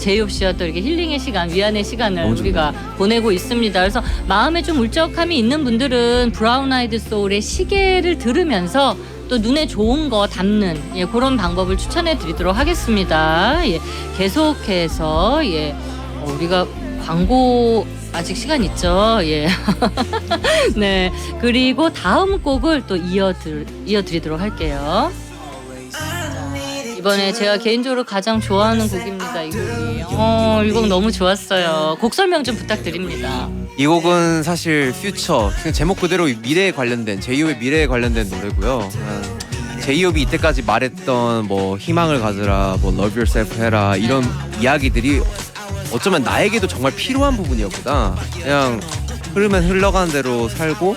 제이홉 씨와 또 이렇게 힐링의 시간, 위안의 시간을 우리가 보내고 있습니다. 그래서 마음에 좀 울적함이 있는 분들은 브라운 아이드 소울의 시계를 들으면서 또 눈에 좋은 거 담는 그런 방법을 추천해 드리도록 하겠습니다. 계속해서 우리가 광고 아직 시간 있죠. 네. 그리고 다음 곡을 또 이어드리도록 할게요. 이번에 제가 개인적으로 가장 좋아하는 곡입니다. 이 곡이. 이 곡 너무 좋았어요. 곡 설명 좀 부탁드립니다. 이 곡은 사실 퓨처, 제목 그대로 미래에 관련된 제이홉의 미래에 관련된 노래고요. 제이홉이 이때까지 말했던 뭐 희망을 가져라, 뭐 love yourself 해라 이런 이야기들이 어쩌면 나에게도 정말 필요한 부분이었구나. 그냥 흐르면 흘러가는 대로 살고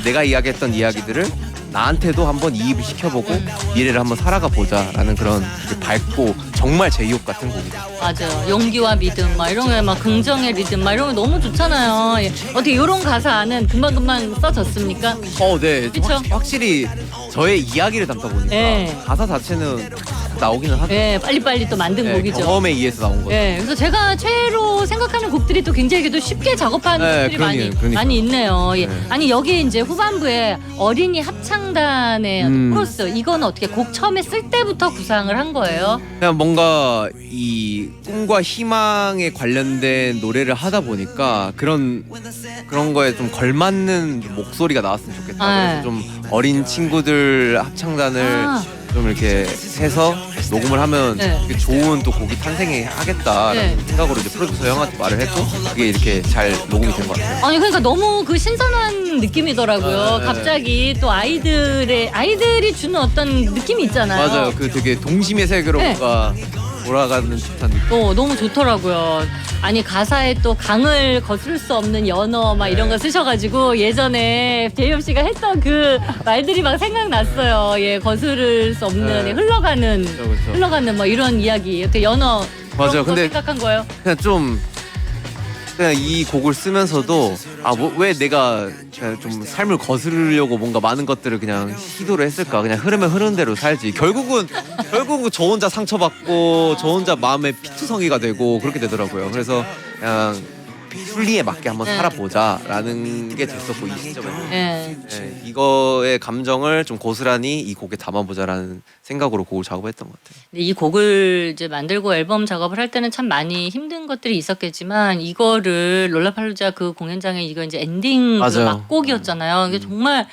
내가 이야기했던 이야기들을 나한테도 한번 이입을 시켜보고 미래를 한번 살아가 보자라는 그런 밝고 정말 제이홉 같은 곡이죠. 맞아요. 용기와 믿음 막 이런 게 막 긍정의 리듬 막 이런 거 너무 좋잖아요. 어떻게 이런 가사는 금방금방 써졌습니까? 네. 그쵸? 확실히 저의 이야기를 담다 보니까 가사 자체는 나오기는 하죠. 예, 빨리빨리 또 만든 네, 곡이죠. 경험에 의해서 나온 거죠. 예, 그래서 제가 최애로 생각하는 곡들이 또 굉장히 그래도 쉽게 작업하는 네, 곡들이 그러니까. 많이 있네요. 예. 네. 아니 여기 이제 후반부에 어린이 합창단의 코러스 이건 어떻게 곡 처음에 쓸 때부터 구상을 한 거예요? 그냥 뭔가 이 꿈과 희망에 관련된 노래를 하다 보니까 그런 거에 좀 걸맞는 목소리가 나왔으면 좋겠다. 네. 그래서 좀 어린 친구들 합창단을 아. 좀 이렇게 해서 녹음을 하면 네. 되게 좋은 또 곡이 탄생이 하겠다라는 네. 생각으로 이제 프로듀서 형한테 말을 했고 그게 이렇게 잘 녹음이 된 것 같아요. 아니 그러니까 너무 그 신선한 느낌이더라고요. 네. 갑자기 또 아이들이 주는 어떤 느낌이 있잖아요. 맞아요. 그 되게 동심의 세계로 네. 뭔가 돌아가는 듯한 느낌. 너무 좋더라고요. 아니 가사에 또 강을 거스를 수 없는 연어 막 이런 거 쓰셔가지고 예전에 제이홉 씨가 했던 그 말들이 막 생각났어요. 예, 거스를 수 없는 네. 흘러가는 그렇죠. 흘러가는 뭐 이런 이야기. 어떻게 연어 맞아요. 그런 거 근데 생각한 거예요? 그냥 이 곡을 쓰면서도 왜 내가 그냥 좀 삶을 거스르려고 뭔가 많은 것들을 그냥 시도를 했을까. 그냥 흐르면 흐르는 대로 살지. 결국은 저 혼자 상처받고 저 혼자 마음의 피투성이가 되고 그렇게 되더라고요. 그래서 그냥 순리에 맞게 한번 네. 살아보자라는 게 됐었고 이 시점에는 예. 이거의 감정을 좀 고스란히 이 곡에 담아보자라는 생각으로 곡을 작업했던 것 같아요. 근데 이 곡을 이제 만들고 앨범 작업을 할 때는 참 많이 힘든 것들이 있었겠지만 이거를 롤라팔루자 그 공연장에 이거 이제 엔딩 그 맞아요. 막곡이었잖아요. 이게 정말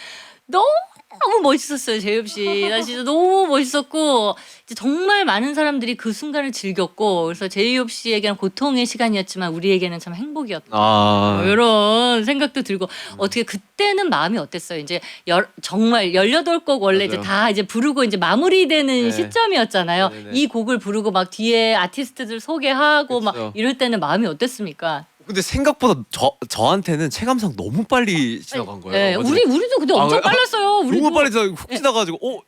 너무 멋있었어요, 제이홉 씨. 나 진짜 너무 멋있었고 이제 정말 많은 사람들이 그 순간을 즐겼고 그래서 제이홉 씨에게는 고통의 시간이었지만 우리에게는 참 행복이었다. 이런 생각도 들고 어떻게 그때는 마음이 어땠어요? 이제 정말 18곡 원래 이제 맞아요. 다 이제 부르고 이제 마무리되는 네. 시점이었잖아요. 네네네. 이 곡을 부르고 막 뒤에 아티스트들 소개하고 막 그쵸. 이럴 때는 마음이 어땠습니까? 근데 생각보다 저한테는 체감상 너무 빨리 지나간 거예요. 네, 맞아요. 우리도 근데 엄청 왜? 빨랐어요. 우리도. 너무 빨리 훅 지나가지고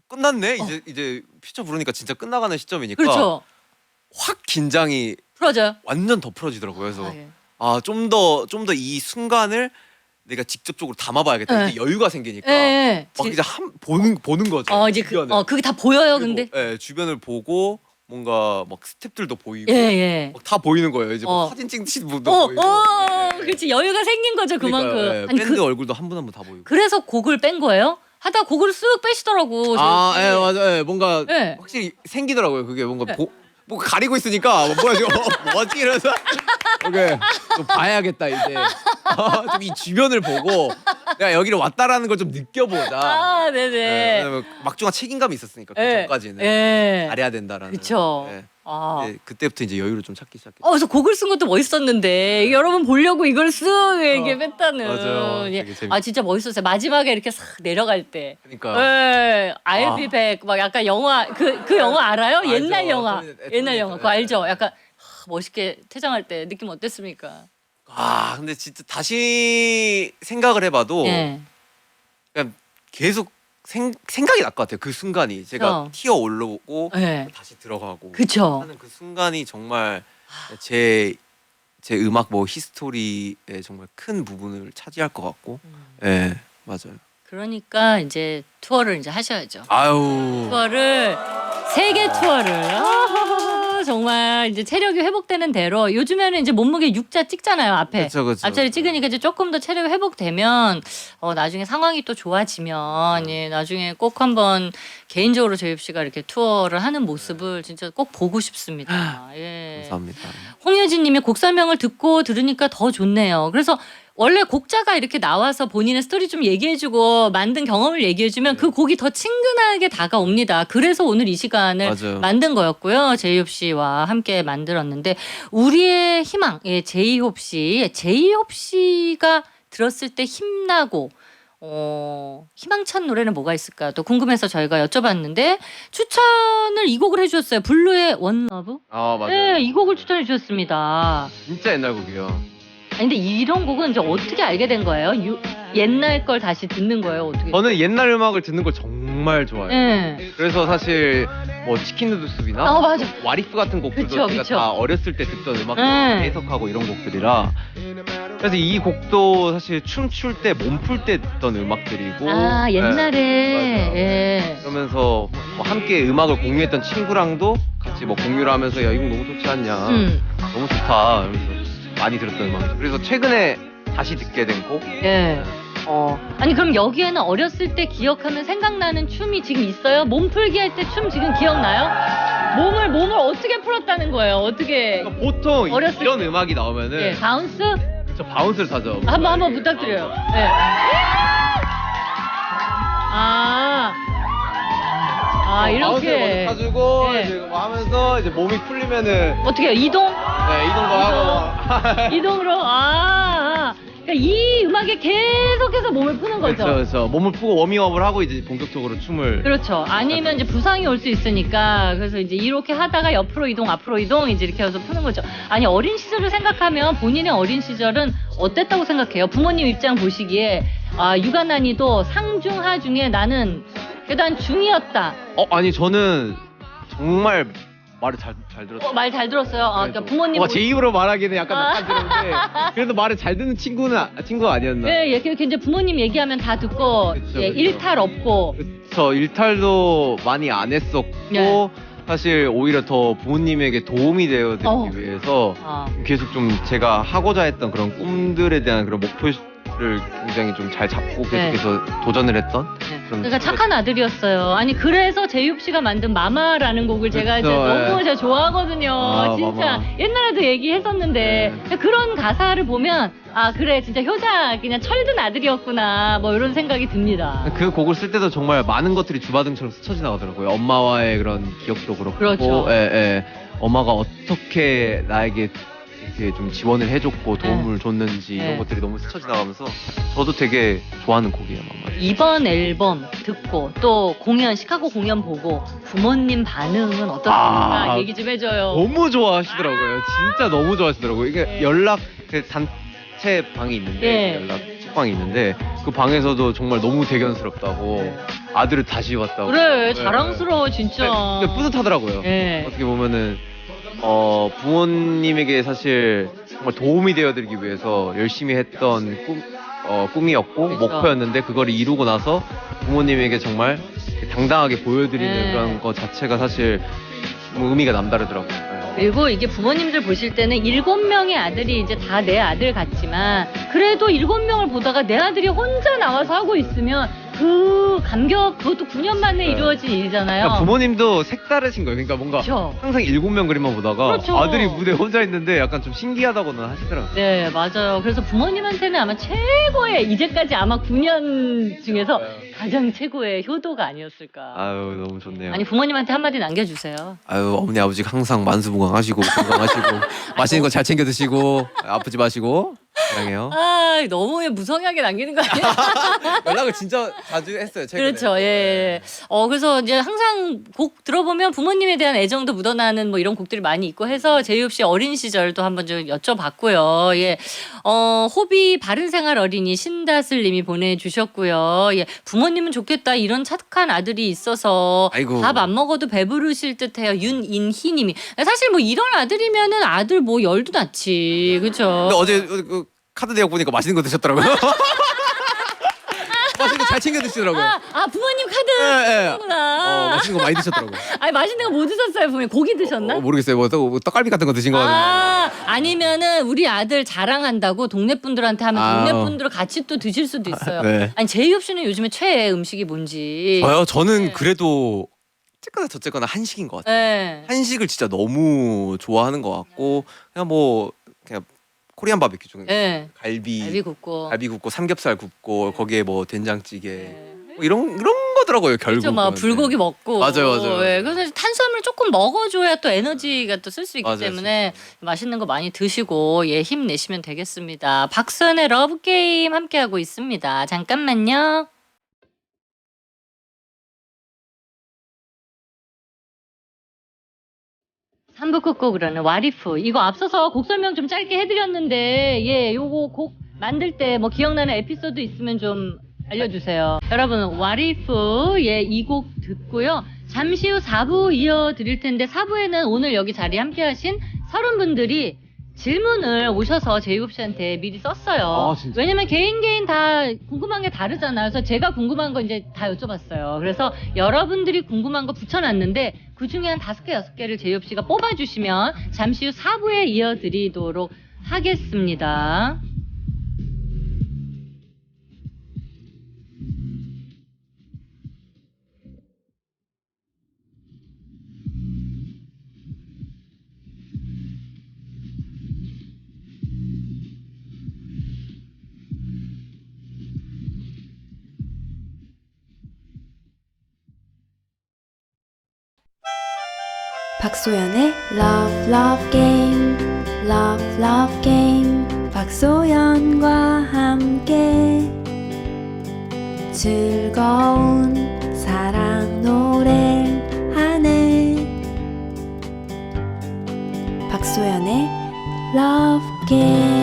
끝났네. 이제 퓨처 부르니까 진짜 끝나가는 시점이니까 그렇죠. 확 긴장이 풀어져요. 완전 더 풀어지더라고요. 그래서 예. 좀 더 이 순간을 내가 직접적으로 담아봐야겠다. 네. 이제 여유가 생기니까 예. 막 이제 보는 거죠. 이제 주변을. 그게 다 보여요, 그리고, 근데. 예, 주변을 보고 뭔가 막 스탭들도 보이고 예, 예. 막 다 보이는 거예요. 이제 막 사진 찍듯이 분도 보이고. 그렇지. 여유가 생긴 거죠, 그만큼. 그러니까요. 예, 아니, 밴드 얼굴도 한 분 한 분 다 보이고. 그래서 곡을 뺀 거예요? 하다 곡을 쓱 빼시더라고. 예, 맞아요. 예, 뭔가 예. 확실히 생기더라고요. 그게 뭔가 네. 뭐 가리고 있으니까 뭐지 이러면서 오케이 좀 봐야겠다 이제 좀 이 주변을 보고 내가 여기를 왔다라는 걸 좀 느껴보자. 네네. 왜냐면 막중한 책임감이 있었으니까 그 예. 전까지는 예. 잘해야 된다라는. 그쵸. 예. 아. 네, 그때부터 이제 여유를 좀 찾기 시작했죠. 그래서 곡을 쓴 것도 멋있었는데 여러분 보려고 이걸 쓱 이렇게 뺐다는. 맞아요. 예. 되게 재밌- 진짜 멋있었어요. 마지막에 이렇게 싹 내려갈 때. 그러니까 예, I'll be back 막 약간 영화 그 영화 알아요? 알죠. 옛날 영화. 토니- 옛날 토니- 영화. 그거 예. 알죠? 약간 멋있게 퇴장할 때 느낌 어땠습니까? 근데 진짜 다시 생각을 해봐도 예. 그냥 계속 생각이 날 것 같아요. 그 순간이 제가 그쵸. 튀어 올라오고 예. 다시 들어가고 그쵸. 하는 그 순간이 정말 제 음악 뭐 히스토리에 정말 큰 부분을 차지할 것 같고, 예 맞아요. 그러니까 이제 투어를 이제 하셔야죠. 아유 투어를 세계 투어를 정말 이제 체력이 회복되는 대로 요즘에는 이제 몸무게 6자 찍잖아요 앞에. 그쵸. 앞자리 찍으니까 이제 조금 더 체력이 회복되면 나중에 상황이 또 좋아지면 예, 나중에 꼭 한번 개인적으로 제이홉 씨가 이렇게 투어를 하는 모습을 진짜 꼭 보고 싶습니다. 예. 감사합니다. 홍유진님의 곡 설명을 듣고 들으니까 더 좋네요. 그래서 원래 곡자가 이렇게 나와서 본인의 스토리 좀 얘기해주고 만든 경험을 얘기해주면 그 곡이 더 친근하게 다가옵니다. 그래서 오늘 이 시간을 맞아요. 만든 거였고요. 제이홉 씨와 함께 만들었는데 우리의 희망, 제이홉 씨가 들었을 때 힘나고 희망찬 노래는 뭐가 있을까 또 궁금해서 저희가 여쭤봤는데 추천을 이 곡을 해주셨어요. 블루의 원러브. 맞아요. 네, 이 곡을 추천해 주셨습니다. 진짜 옛날 곡이요. 근데 이런 곡은 이제 어떻게 알게 된 거예요? 옛날 걸 다시 듣는 거예요? 어떻게? 저는 옛날 음악을 듣는 걸 정말 좋아해요. 네. 그래서 사실 뭐 치킨 누드숲이나 맞아. 와리프 같은 곡들도 그쵸, 제가 그쵸. 다 어렸을 때 듣던 음악들 네. 해석하고 이런 곡들이라 그래서 이 곡도 사실 춤출 때 몸풀 때 듣던 음악들이고 옛날에. 네, 맞아요. 예. 그러면서 뭐 함께 음악을 공유했던 친구랑도 같이 뭐 공유를 하면서 야, 이 곡 너무 좋지 않냐. 너무 좋다. 이러면서 많이 들었던 음악. 그래서 최근에 다시 듣게 된 곡. 예. 아니 그럼 여기에는 어렸을 때 기억하면 생각나는 춤이 지금 있어요? 몸풀기 할 때 춤 지금 기억나요? 몸을 어떻게 풀었다는 거예요? 어떻게? 그러니까 보통 어렸을 이런 음악이 나오면은 예, 바운스? 저 바운스를 타죠. 한번 부탁드려요. 예. 바운스를 이렇게 먼저 타주고 네. 이제 뭐 하면서 이제 몸이 풀리면은 어떻게 해요? 이동? 네, 이동도 하고. 이동으로 그러니까 이 음악에 계속해서 몸을 푸는 거죠. 그렇죠. 몸을 푸고 워밍업을 하고 이제 본격적으로 춤을. 그렇죠. 아니면 이제 부상이 올 수 있으니까 그래서 이제 이렇게 하다가 옆으로 이동, 앞으로 이동 이제 이렇게 해서 푸는 거죠. 아니 어린 시절을 생각하면 본인의 어린 시절은 어땠다고 생각해요? 부모님 입장 보시기에 육아난이도 상중하 중에 나는 계단 중이었다. 아니 저는 정말 말을 잘 들었어요. 말 잘 들었어요. 그러니까 부모님. 제 입으로 말하기는 약간 낯간지러운데 그래도 말을 잘 듣는 친구가 아니었나. 네, 이렇게 이제 부모님 얘기하면 다 듣고 그쵸, 예, 그쵸. 일탈 없고. 저 일탈도 많이 안 했었고 네. 사실 오히려 더 부모님에게 도움이 되어드리기 위해서 계속 좀 제가 하고자 했던 그런 꿈들에 대한 그런 목표를 굉장히 좀 잘 잡고 계속해서 도전을 했던 그런. 그러니까 착한 아들이었어요. 아니 그래서 제이홉 씨가 만든 마마라는 곡을 제가 이제 그쵸, 너무 제가 좋아하거든요. 진짜 마마. 옛날에도 얘기했었는데 그런 가사를 보면 그래 진짜 효자 그냥 철든 아들이었구나 뭐 이런 생각이 듭니다. 그 곡을 쓸 때도 정말 많은 것들이 주바등처럼 스쳐 지나가더라고요. 엄마와의 그런 기억도 그렇고. 그렇죠. 엄마가 어떻게 나에게 이렇게 좀 지원을 해줬고 도움을 줬는지 네. 이런 것들이 너무 스쳐 지나가면서 저도 되게 좋아하는 곡이에요, 마마. 이번 앨범 듣고 또 시카고 공연 보고 부모님 반응은 어떻습니까? 얘기 좀 해줘요. 너무 좋아하시더라고요. 진짜 너무 좋아하시더라고요. 이게 연락 그 단체 방이 있는데 네. 연락 책방이 있는데 그 방에서도 정말 너무 대견스럽다고 아들을 다시 왔다고. 그래 자랑스러워 진짜. 근데 뿌듯하더라고요. 네. 어떻게 보면은 부모님에게 사실 정말 도움이 되어드리기 위해서 열심히 했던 꿈이었고 그렇죠. 목표였는데 그걸 이루고 나서 부모님에게 정말 당당하게 보여드리는 네. 그런 거 자체가 사실 뭐 의미가 남다르더라고요. 네. 그리고 이게 부모님들 보실 때는 7명의 아들이 이제 다 내 아들 같지만 그래도 7명을 보다가 내 아들이 혼자 나와서 하고 있으면 그 감격 그것도 9년 만에 네. 이루어진 일이잖아요. 그러니까 부모님도 색다르신 거예요. 그러니까 뭔가 그렇죠. 항상 7명 그림만 보다가 그렇죠. 아들이 무대에 혼자 있는데 약간 좀 신기하다고는 하시더라고요. 네, 맞아요. 그래서 부모님한테는 아마 최고의 이제까지 아마 9년 중에서 가장 최고의 효도가 아니었을까. 아유 너무 좋네요. 아니 부모님한테 한마디 남겨주세요. 아유 어머니 아버지 항상 만수무강하시고 건강하시고 맛있는 거 잘 챙겨 드시고 아프지 마시고 사랑해요. 너무 무성하게 남기는 거 아니야? 연락을 진짜 자주 했어요 최근에. 그렇죠. 예. 그래서 이제 항상 곡 들어보면 부모님에 대한 애정도 묻어나는 뭐 이런 곡들이 많이 있고 해서 제이홉 씨 어린 시절도 한번 좀 여쭤봤고요. 예. 호비 바른생활 어린이 신다슬님이 보내주셨고요. 예. 부모님은 좋겠다 이런 착한 아들이 있어서 아이고. 밥 안 먹어도 배부르실 듯해요. 윤인희님이 사실 뭐 이런 아들이면은 아들 뭐 열도 낳지, 그렇죠. 근데 어제 그 카드 대역 보니까 맛있는 거 드셨더라고요. 맛있는 거 잘 챙겨 드시더라고요. 부모님 카드 예. 구나. 맛있는 거 많이 드셨더라고요. 아니 맛있는 거 뭐 드셨어요? 부모님 고기 드셨나? 모르겠어요. 뭐 떡갈비 같은 거 드신 거 같은데. 아니면은 우리 아들 자랑한다고 동네 분들한테 하면 동네 어. 분들 같이 또 드실 수도 있어요. 네. 아니 제이홉 씨는 요즘에 최애 음식이 뭔지. 저는 네. 그래도 어쨌거나 저쨌거나 한식인 것 같아요. 네. 한식을 진짜 너무 좋아하는 것 같고 그냥 코리안 바베큐 중에 네. 갈비 굽고. 굽고 삼겹살 굽고 거기에 뭐 된장찌개 네. 뭐 이런 거더라고요 결국. 그렇죠. 막 불고기 먹고. 맞아요. 네. 그래서 탄수화물 조금 먹어줘야 또 에너지가 또 쓸 수 있기 맞아요, 때문에 맛있는 거 많이 드시고 힘내시면 되겠습니다. 박수현의 러브 게임 함께 하고 있습니다. 잠깐만요. 3부 끝곡으로는 와리프 이거 앞서서 곡 설명 좀 짧게 해드렸는데 요거 곡 만들 때 뭐 기억나는 에피소드 있으면 좀 알려주세요. 여러분 와리프 이 곡 듣고요. 잠시 후 4부 이어드릴 텐데 4부에는 오늘 여기 자리에 함께 하신 30분들이 질문을 오셔서 제이홉 씨한테 미리 썼어요. 아, 진짜? 왜냐면 개인 다 궁금한 게 다르잖아요. 그래서 제가 궁금한 거 이제 다 여쭤봤어요. 그래서 여러분들이 궁금한 거 붙여놨는데 그 중에 한 5개, 6개를 제이홉 씨가 뽑아주시면 잠시 후 4부에 이어드리도록 하겠습니다. 박소연의 Love Love Game, Love Love Game. 박소연과 함께 즐거운 사랑 노래를 하네. 박소연의 Love Game.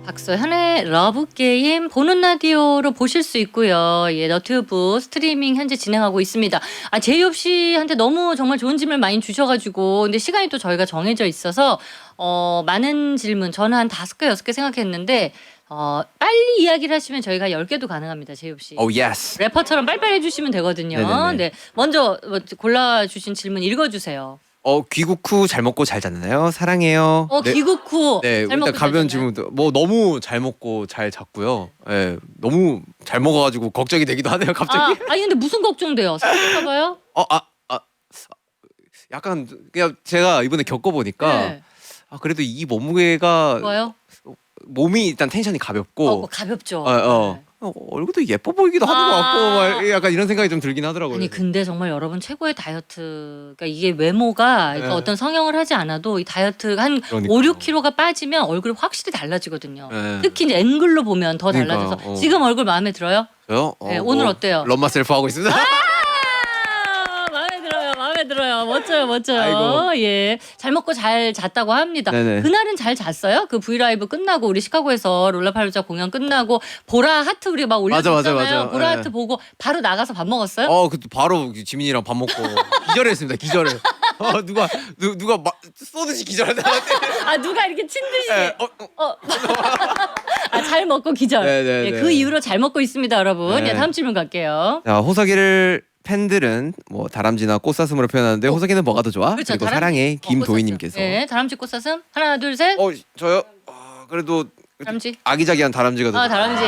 박소현의 러브게임 보는 라디오로 보실 수 있고요. 예, 너튜브 스트리밍 현재 진행하고 있습니다. 제이홉 씨한테 너무 정말 좋은 질문을 많이 주셔가지고 근데 시간이 또 저희가 정해져 있어서 많은 질문 저는 한 5개, 6개 생각했는데 빨리 이야기를 하시면 저희가 10개도 가능합니다. 제이홉 씨. 오 예스. 래퍼처럼 빨리빨리 해주시면 되거든요. 네네네. 네, 먼저 골라주신 질문 읽어주세요. 귀국 후 잘 먹고 잘 잤나요? 사랑해요. 네. 귀국 후. 네, 잘 먹고 일단 가벼운 잘 잤나요? 질문도 뭐 너무 잘 먹고 잘 잤고요. 네, 너무 잘 먹어가지고 걱정이 되기도 하네요. 갑자기. 아니 근데 무슨 걱정돼요? 사실인가봐요? 약간 그냥 제가 이번에 겪어보니까 네. 그래도 이 몸무게가 좋아요? 몸이 일단 텐션이 가볍고 가볍죠. 네. 얼굴도 예뻐 보이기도 하는 것 같고 아. 막 약간 이런 생각이 좀 들긴 하더라고요. 아니 근데 정말 여러분 최고의 다이어트 그러니까 이게 외모가 그러니까 네. 어떤 성형을 하지 않아도 이 다이어트 한 그러니까요. 5, 6kg가 빠지면 얼굴이 확실히 달라지거든요. 네. 특히 이제 앵글로 보면 더 그러니까, 달라져서 지금 얼굴 마음에 들어요? 저요? 네, 오늘 어때요? 럼마 셀프 하고 있습니다. 마음에 들어요. 멋져요. 아이고. 예, 잘 먹고 잘 잤다고 합니다. 네네. 그날은 잘 잤어요? 그 브이라이브 끝나고 우리 시카고에서 롤라팔로자 공연 끝나고 보라 하트 우리 막 올려줬잖아요. 맞아. 보라 네. 하트 보고 바로 나가서 밥 먹었어요? 그때 바로 지민이랑 밥 먹고 기절했습니다. 기절을. 누가 쏘듯이 기절하다. 누가 이렇게 친 듯이. 네, 잘 먹고 기절. 네네네. 예, 그 이후로 잘 먹고 있습니다, 여러분. 네. 예, 다음 질문 갈게요. 자, 호석이를 팬들은 뭐 다람쥐나 꽃사슴으로 표현하는데 호석이는 뭐가 더 좋아? 그렇죠, 그리고 다람쥐. 사랑해 꽃사슴. 김도희님께서. 예, 다람쥐 꽃사슴. 하나, 둘, 셋. 저요? 그래도 다람쥐. 아기자기한 다람쥐가 더. 다람쥐.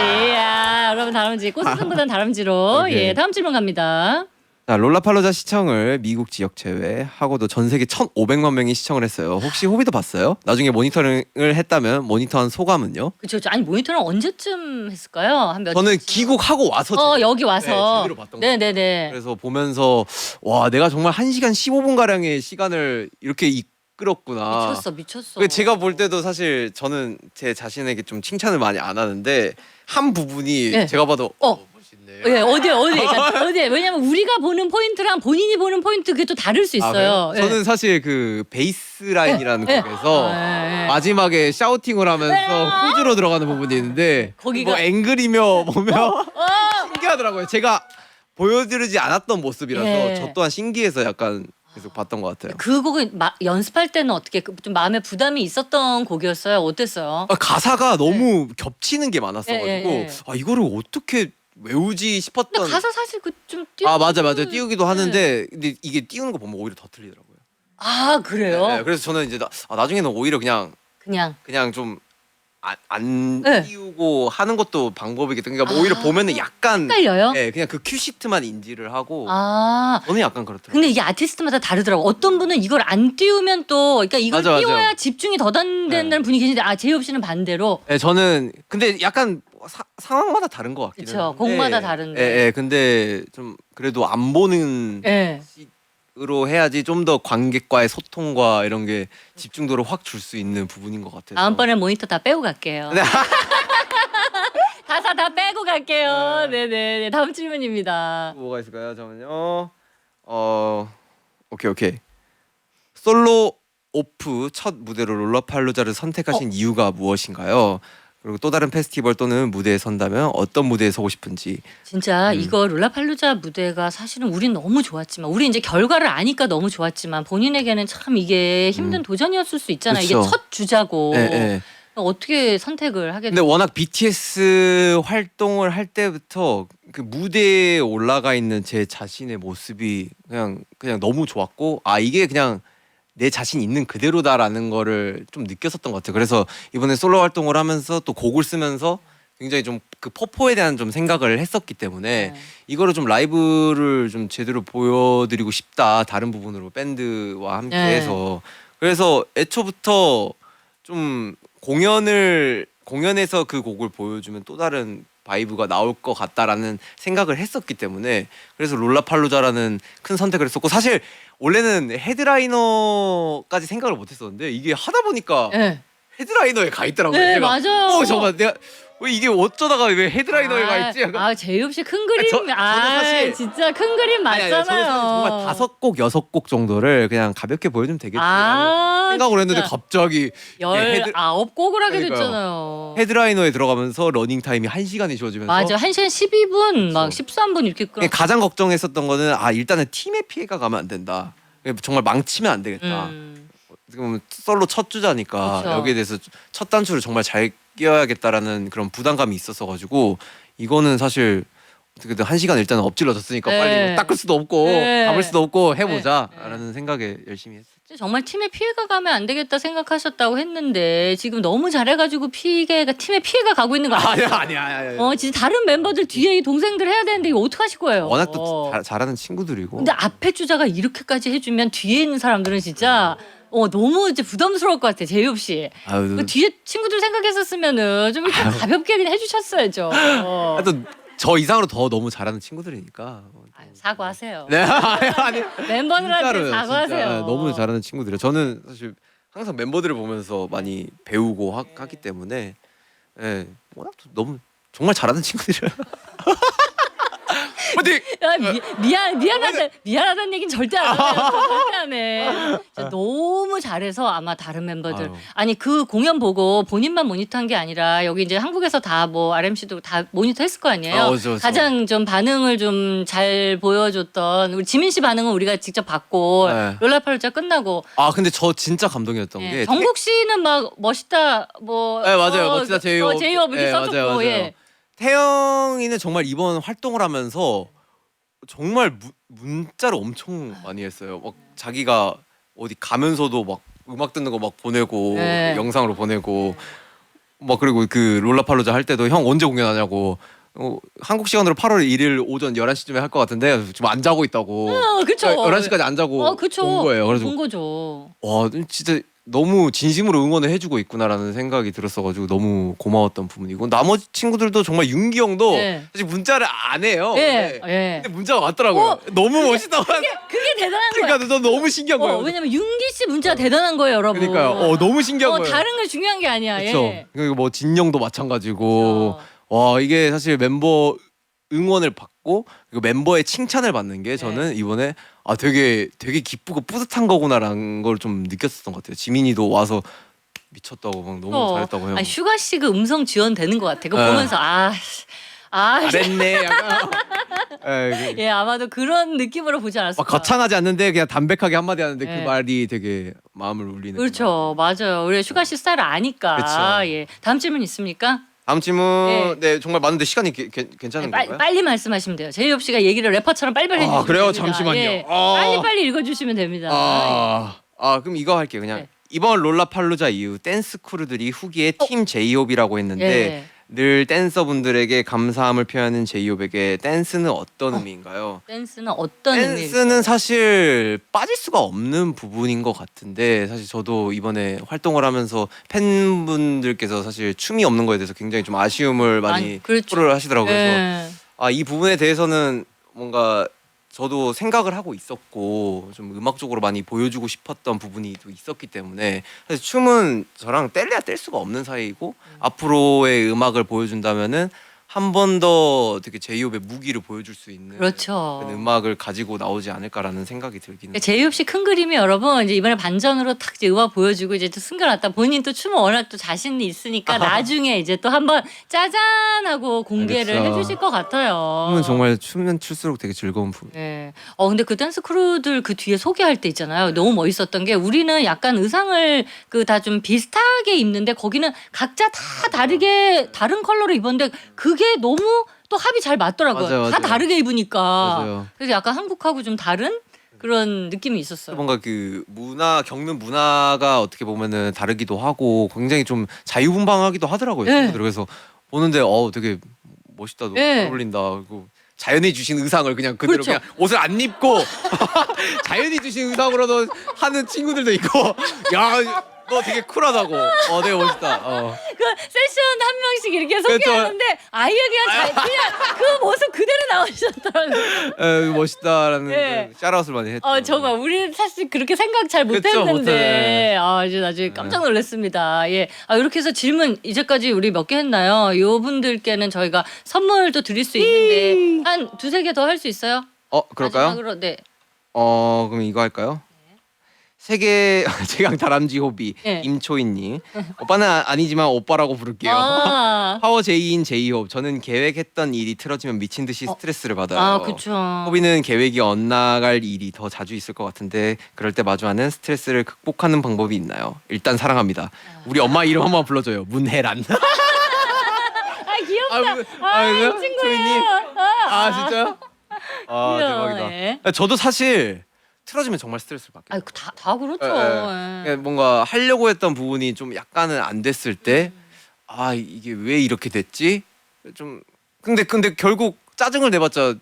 여러분 다람쥐. 꽃사슴보다는 다람쥐로. 오케이. 예, 다음 질문 갑니다. 자, 롤라팔로자 시청을 미국 지역 제외하고도 전 세계 1,500만 명이 시청을 했어요. 혹시 호비도 봤어요? 나중에 모니터링을 했다면 모니터한 소감은요? 그렇죠. 아니 모니터는 언제쯤 했을까요? 한 몇? 저는 귀국하고 와서 여기 와서. 제대로 봤던 거. 네네네. 그래서 보면서 와, 내가 정말 1시간 15분 가량의 시간을 이렇게 이끌었구나. 미쳤어. 제가 볼 때도 사실 저는 제 자신에게 좀 칭찬을 많이 안 하는데 한 부분이 네. 제가 봐도 멋있네요. 예, 어디? 그러니까 어디에? 왜냐면 우리가 보는 포인트랑 본인이 보는 포인트 그게 또 다를 수 있어요. 그래요? 저는 사실 그 베이스라인이라는 예. 곡에서 마지막에 샤우팅을 하면서 후즈로 들어가는 부분이 있는데 거기가- 뭐 앵글이며 뭐며 신기하더라고요. 제가 보여드리지 않았던 모습이라서 예. 저 또한 신기해서 약간 계속 봤던 것 같아요. 그 곡은 연습할 때는 어떻게 좀 마음에 부담이 있었던 곡이었어요? 어땠어요? 가사가 너무 겹치는 게 많았어가지고 예. 이거를 어떻게 외우지 근데 싶었던. 가사 사실 좀 띄우. 맞아 띄우기도 하는데 근데 이게 띄우는 거 보면 오히려 더 틀리더라고요. 그래요? 네, 그래서 저는 이제 나중에는 오히려 그냥 좀 안 네. 띄우고 하는 것도 방법이겠다. 그러니까 뭐 오히려 보면은 약간 헷갈려요? 네, 그냥 그 큐시트만 인지를 하고 아. 저는 약간 그렇더라고요. 근데 이게 아티스트마다 다르더라고. 어떤 분은 이걸 안 띄우면 또, 그러니까 이걸 맞아. 띄워야 집중이 더 된다는 네. 분이 계신데, 제이홉 씨는 반대로. 네, 저는 근데 약간 상황마다 다른 것 같기는 그쵸, 한데. 곡마다 다른데. 예, 근데 좀 그래도 안 보는 예. 으로 해야지 좀 더 관객과의 소통과 이런 게 집중도를 확 줄 수 있는 부분인 것 같아서. 다음번에 모니터 다 빼고 갈게요. 네. 가사 다 빼고 갈게요. 네네. 다음 질문입니다. 뭐가 있을까요? 잠깐만요. 오케이. 솔로 오프 첫 무대로 롤라팔로자를 선택하신 이유가 무엇인가요? 그리고 또 다른 페스티벌 또는 무대에 선다면 어떤 무대에 서고 싶은지. 진짜 이거 롤라팔루자 무대가 사실은 우린 너무 좋았지만 우리 이제 결과를 아니까 너무 좋았지만 본인에게는 참 이게 힘든 도전이었을 수 있잖아요. 이게 그쵸. 첫 주자고 예, 예. 어떻게 선택을 하게 근데 워낙 BTS 활동을 할 때부터 그 무대에 올라가 있는 제 자신의 모습이 그냥 너무 좋았고 아 이게 그냥 내 자신 있는 그대로다라는 거를 좀 느꼈었던 것 같아요. 그래서 이번에 솔로 활동을 하면서 또 곡을 쓰면서 굉장히 좀 그 퍼포에 대한 좀 생각을 했었기 때문에 네. 이거를 좀 라이브를 좀 제대로 보여드리고 싶다. 다른 부분으로 밴드와 함께 네. 해서 그래서 애초부터 좀 공연에서 그 곡을 보여주면 또 다른 바이브가 나올 것 같다라는 생각을 했었기 때문에 그래서 롤라팔루자라는 큰 선택을 했었고 사실 원래는 헤드라이너까지 생각을 못했었는데 이게 하다 보니까 네. 헤드라이너에 가 있더라고요. 네, 제가. 맞아요. 잠깐 내가 왜 이게 어쩌다가 왜 헤드라이너에 가 있지? 약간 제이홉 씨 큰 그림. 저는 사실- 진짜 큰 그림 아니, 맞잖아요. 저는 정말 5곡 6곡 정도를 그냥 가볍게 보여주면 되겠지라는 생각을 했는데 진짜. 갑자기 19곡을 하게 그러니까요. 됐잖아요. 헤드라이너에 들어가면서 러닝 타임이 1시간이 주어지면서 맞아. 1시간 12분 막 그쵸. 13분 이렇게 끌어. 가장 걱정했었던 거는 아 일단은 팀의 피해가 가면 안 된다. 정말 망치면 안 되겠다. 지금 솔로 첫 주자니까 그쵸. 여기에 대해서 첫 단추를 정말 잘 끼워야겠다라는 그런 부담감이 있었어 가지고 이거는 사실 어떻게든 1시간 일단은 엎질러졌으니까 네. 빨리 뭐 닦을 수도 없고 네. 감을 수도 없고 네. 해보자라는 생각에 열심히 했어요. 정말 팀에 피해가 가면 안 되겠다 생각하셨다고 했는데 지금 너무 잘해가지고 팀에 피해가 가고 있는 거 아니에요? 아니야. 진짜 다른 멤버들 뒤에 이 동생들 해야 되는데 이거 어떡 하실 거예요? 워낙 또 잘하는 친구들이고. 근데 앞에 주자가 이렇게까지 해주면 뒤에 있는 사람들은 진짜 너무 이제 부담스러울 것 같아. 제이홉 씨. 아유, 그 뒤에 친구들 생각했었으면은 좀 이렇게 가볍게 그냥 해주셨어야죠. 또 저 이상으로 더 너무 잘하는 친구들이니까. 사과하세요. 네, 아니. 멤버들한테 진짜로요, 사과하세요. 진짜. 너무 잘하는 친구들이에요. 저는 사실 항상 멤버들을 보면서 많이 배우고 하기 때문에 예, 워낙 또 너무 정말 잘하는 친구들이에요. 근데 미안하다는 얘기는 절대 안 해요. 절대 안 해. 진짜 너무 잘해서 아마 다른 멤버들 아유. 아니 그 공연 보고 본인만 모니터한 게 아니라 여기 이제 한국에서 다 뭐 RMC도 다 모니터했을 거 아니에요. 그렇죠. 가장 좀 반응을 좀 잘 보여줬던 우리 지민 씨 반응은 우리가 직접 봤고 네. 롤라팔루자 끝나고 아 근데 저 진짜 감동이었던 게 정국 씨는 막 멋있다 뭐 네, 맞아요. 멋지다, 제이홉. 제이홉 이렇게 네, 써줬고 맞아요. 예. 태영이는 정말 이번 활동을 하면서 정말 문자를 엄청 많이 했어요. 막 자기가 어디 가면서도 막 음악 듣는 거 막 보내고 네. 영상으로 보내고 막 그리고 그 롤라팔루자 할 때도 형 언제 공연하냐고 한국 시간으로 8월 1일 오전 11시쯤에 할 것 같은데 지금 안 자고 있다고. 그쵸. 11시까지 안 자고 그쵸. 온 거예요. 그래서 본 거죠. 와 진짜 너무 진심으로 응원을 해주고 있구나라는 생각이 들었어가지고 너무 고마웠던 부분이고 나머지 친구들도 정말 윤기 형도 네. 사실 문자를 안 해요. 예, 근데, 예. 근데 문자가 왔더라고요. 너무 멋있다. 그게 대단한 거예요. 그러니까 저 너무 신기한 거예요. 왜냐면 윤기 씨 문자가 대단한 거예요, 여러분. 그러니까요. 너무 신기한 거예요. 다른 거 중요한 게 아니야. 그렇죠. 예. 그리고 뭐 진영도 마찬가지고 그쵸. 와 이게 사실 멤버 응원을 받고 그리고 멤버의 칭찬을 받는 게 저는 네. 이번에 되게 기쁘고 뿌듯한 거구나라는 걸 좀 느꼈었던 것 같아요. 지민이도 와서 미쳤다고 막 너무 잘했다고 해요. 슈가 씨 그 음성 지원 되는 것 같아. 그거 네. 보면서 잘했네. 약간. 예, 아마도 그런 느낌으로 보지 않았을까. 막 거창하지 않는데 그냥 담백하게 한마디 하는데 네. 그 말이 되게 마음을 울리는. 그렇죠, 맞아요. 우리 슈가 씨 스타일을 아니까. 그쵸. 예. 다음 질문 있습니까? 다음 질문 네 정말 많은데 시간이 괜찮은 건가요? 빨리 말씀하시면 돼요. 제이홉 씨가 얘기를 래퍼처럼 빨리빨리 해주시면 그래요? 됩니다. 잠시만요. 예. 아. 빨리 읽어주시면 됩니다. 그럼 이거 할게요. 그냥 네. 이번 롤라팔루자 이후 댄스 크루들이 후기에 팀 제이홉이라고 했는데 예. 늘 댄서분들에게 감사함을 표하는 제이홉에게 댄스는 어떤 의미인가요? 댄스는 어떤 의미? 댄스는 사실 빠질 수가 없는 부분인 것 같은데 사실 저도 이번에 활동을 하면서 팬분들께서 사실 춤이 없는 거에 대해서 굉장히 좀 아쉬움을 많이 그렇죠. 표를 하시더라고요. 그래서 예. 이 부분에 대해서는 뭔가 저도 생각을 하고 있었고 좀 음악적으로 많이 보여주고 싶었던 부분이 또 있었기 때문에 사실 춤은 저랑 뗄래야 뗄 수가 없는 사이이고 앞으로의 음악을 보여준다면은 한 번 더 되게 제이홉의 무기를 보여줄 수 있는 그렇죠. 그런 음악을 가지고 나오지 않을까라는 생각이 들기는. 제이홉 씨 큰 그림이 여러분 이제 이번에 반전으로 탁 이제 음악 보여주고 이제 또 숨겨놨다. 본인 또 춤을 워낙 또 자신이 있으니까 나중에 이제 또 한번 짜잔하고 공개를 알겠어. 해주실 것 같아요. 춤은 정말 추면 출수록 되게 즐거운 부분. 네. 근데 그 댄스 크루들 그 뒤에 소개할 때 있잖아요. 너무 멋있었던 게 우리는 약간 의상을 그 다 좀 비슷하게 입는데 거기는 각자 다 다르게 다른 컬러로 입었는데 그게 너무 또 합이 잘 맞더라고요. 맞아요, 다 맞아요. 다르게 입으니까. 맞아요. 그래서 약간 한국하고 좀 다른 그런 느낌이 있었어요. 뭔가 그 문화 겪는 문화가 어떻게 보면은 다르기도 하고 굉장히 좀 자유분방하기도 하더라고요. 네. 친구들. 그래서 보는데 되게 멋있다, 네. 잘 어울린다. 그리고 자연이 주신 의상을 그냥 그대로 그렇죠. 그냥 옷을 안 입고 자연이 주신 의상으로도 하는 친구들도 있고, 야, 너 되게 쿨하다고. 되게 멋있다. 그 세션 한 명씩 이렇게 그렇죠. 소개하는데 아예 그냥 그 모습 그대로 나오셨더라고요. 멋있다라는 네. 그 샤라웃을 많이 했죠. 정말 우리 사실 그렇게 생각 잘 그쵸, 못했는데 이제 나중에 깜짝 놀랐습니다. 예, 이렇게 해서 질문 이제까지 우리 몇 개 했나요? 요 분들께는 저희가 선물도 드릴 수 있는데 한 두세 개 더 할 수 있어요? 그럴까요? 마지막으로, 네. 그럼 이거 할까요? 세계 제강 다람쥐 호비 네. 임초인님. 오빠는 아니지만 오빠라고 부를게요. 파워 제이인 제이홉. 저는 계획했던 일이 틀어지면 미친 듯이 스트레스를 받아요. 그쵸. 호비는 계획이 엇나갈 일이 더 자주 있을 것 같은데 그럴 때 마주하는 스트레스를 극복하는 방법이 있나요? 일단 사랑합니다. 우리 엄마 이름 한번 불러줘요. 문혜란. 귀엽다. 그래요? 이 친구예요. 초이님. 진짜요? 귀여워, 대박이다. 예. 저도 사실 틀어지면 정말 스트레스를 받게. 다 그렇죠. 예. 뭔가 하려고 했던 부분이 좀 약간은 안 됐을 때 이게 왜 이렇게 됐지? 좀 근데 결국 짜증을 내봤자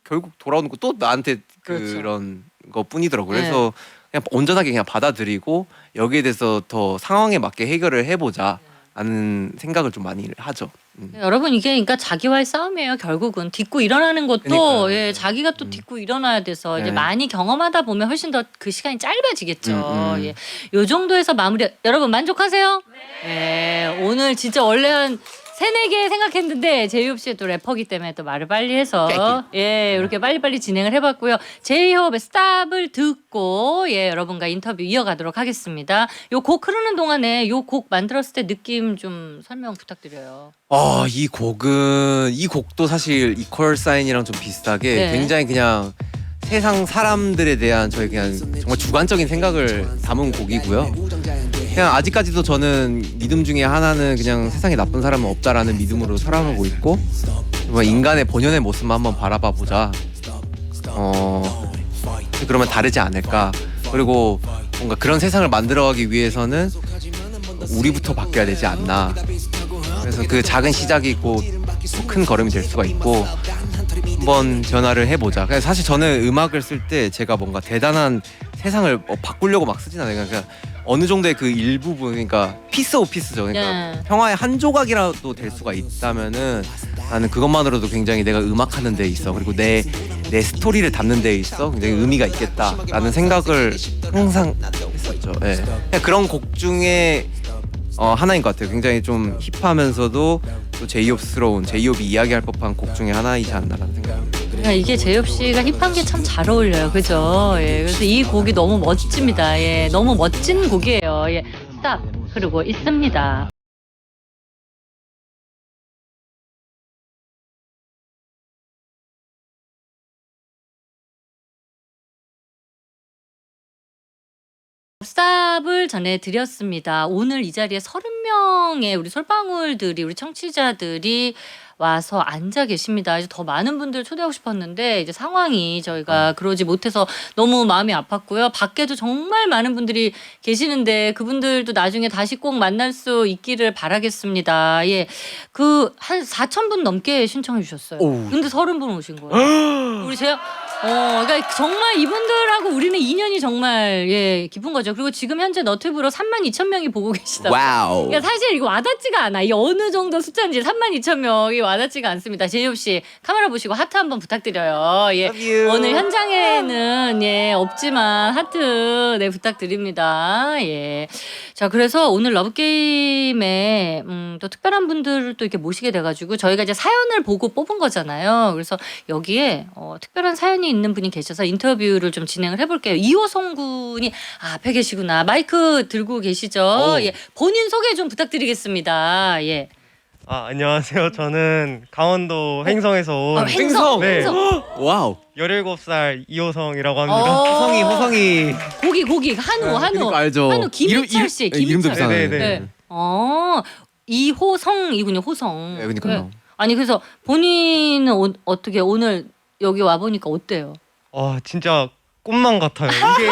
결국 돌아오는 거 또 나한테 그렇죠. 그런 것뿐이더라고요. 네. 그래서 그냥 온전하게 그냥 받아들이고 여기에 대해서 더 상황에 맞게 해결을 해보자라는 생각을 좀 많이 하죠. 여러분 이게 그러니까 자기와의 싸움이에요. 결국은 딛고 일어나는 것도 그러니까요. 예, 자기가 또 딛고 일어나야 돼서 이제 네. 많이 경험하다 보면 훨씬 더 그 시간이 짧아지겠죠. 음. 예. 요 정도에서 마무리. 여러분 만족하세요? 네. 오늘 진짜 원래 한 세네 개 생각했는데 제이홉 씨의 또 래퍼기 때문에 또 말을 빨리 해서 이렇게 빨리빨리 진행을 해봤고요. 제이홉의 스탑을 듣고 여러분과 인터뷰 이어가도록 하겠습니다. 요 곡 흐르는 동안에 요 곡 만들었을 때 느낌 좀 설명 부탁드려요. 이 곡도 사실 이퀄 사인이랑 좀 비슷하게 네. 굉장히 그냥 세상 사람들에 대한 저의 그냥 정말 주관적인 생각을 담은 곡이고요. 그냥 아직까지도 저는 믿음 중에 하나는 그냥 세상에 나쁜 사람은 없다라는 믿음으로 살아가고 있고 정말 인간의 본연의 모습만 한번 바라봐 보자. 그러면 다르지 않을까. 그리고 뭔가 그런 세상을 만들어가기 위해서는 우리부터 바뀌어야 되지 않나. 그래서 그 작은 시작이 곧 큰 걸음이 될 수가 있고 한번 변화를 해보자. 그러니까 사실 저는 음악을 쓸 때 제가 뭔가 대단한 세상을 바꾸려고 막 쓰진 않아요. 그러니까 어느 정도의 그 일부분, 그러니까 피스 오브 피스죠. 그러니까 평화의 한 조각이라도 될 수가 있다면은 나는 그것만으로도 굉장히 내가 음악하는 데 있어, 그리고 내 스토리를 담는 데 있어 굉장히 의미가 있겠다라는 생각을 항상 했었죠. 예. 그냥 그런 곡 중에 하나인 것 같아요. 굉장히 좀 힙하면서도 또 제이홉스러운, 제이홉이 이야기할 법한 곡 중에 하나이지 않나라는 생각입니다. 그러니까 이게 제이홉 씨가 힙한 게 참 잘 어울려요, 그죠? 그래서 이 곡이 너무 멋집니다. 너무 멋진 곡이에요. 스탑 흐르고 있습니다. 스탑을 전해드렸습니다. 오늘 이 자리에 30명의 우리 솔방울들이, 우리 청취자들이 와서 앉아 계십니다. 이제 더 많은 분들 초대하고 싶었는데 이제 상황이 저희가 그러지 못해서 너무 마음이 아팠고요. 밖에도 정말 많은 분들이 계시는데 그분들도 나중에 다시 꼭 만날 수 있기를 바라겠습니다. 그 한 4,000분 넘게 신청해 주셨어요. 근데 30분 오신 거예요. 우리 그러니까 정말 이분들하고 우리는 인연이 정말 깊은 거죠. 그리고 지금 현재 너튜브로 32,000명이 보고 계시다고. 와우. 그러니까 사실 이거 와닿지가 않아. 이게 어느 정도 숫자인지 32,000명이 와닿지가 않습니다. 제이홉 씨 카메라 보시고 하트 한번 부탁드려요. Love you. 오늘 현장에는 없지만 하트 부탁드립니다. 자, 그래서 오늘 러브게임에 또 특별한 분들을 또 이렇게 모시게 돼가지고 저희가 이제 사연을 보고 뽑은 거잖아요. 그래서 여기에 특별한 사연이 있는 분이 계셔서 인터뷰를 좀 진행을 해볼게요. 이호성 군이 앞에 계시구나. 마이크 들고 계시죠? 예, 본인 소개 좀 부탁드리겠습니다. 예. 안녕하세요. 저는 강원도 횡성에서 온 횡성. 네. 횡성. 와우. 17살 이호성이라고 합니다. 호성이. 고기 한우. 그러니까 알죠. 한우 김희철 씨. 이름도 김희철. 비슷하네. 네. 이호성이군요. 호성. 네, 그러니까요. 아니 그래서 본인은 어떻게 오늘 여기 와 보니까 어때요? 진짜 꿈만 같아요. 이게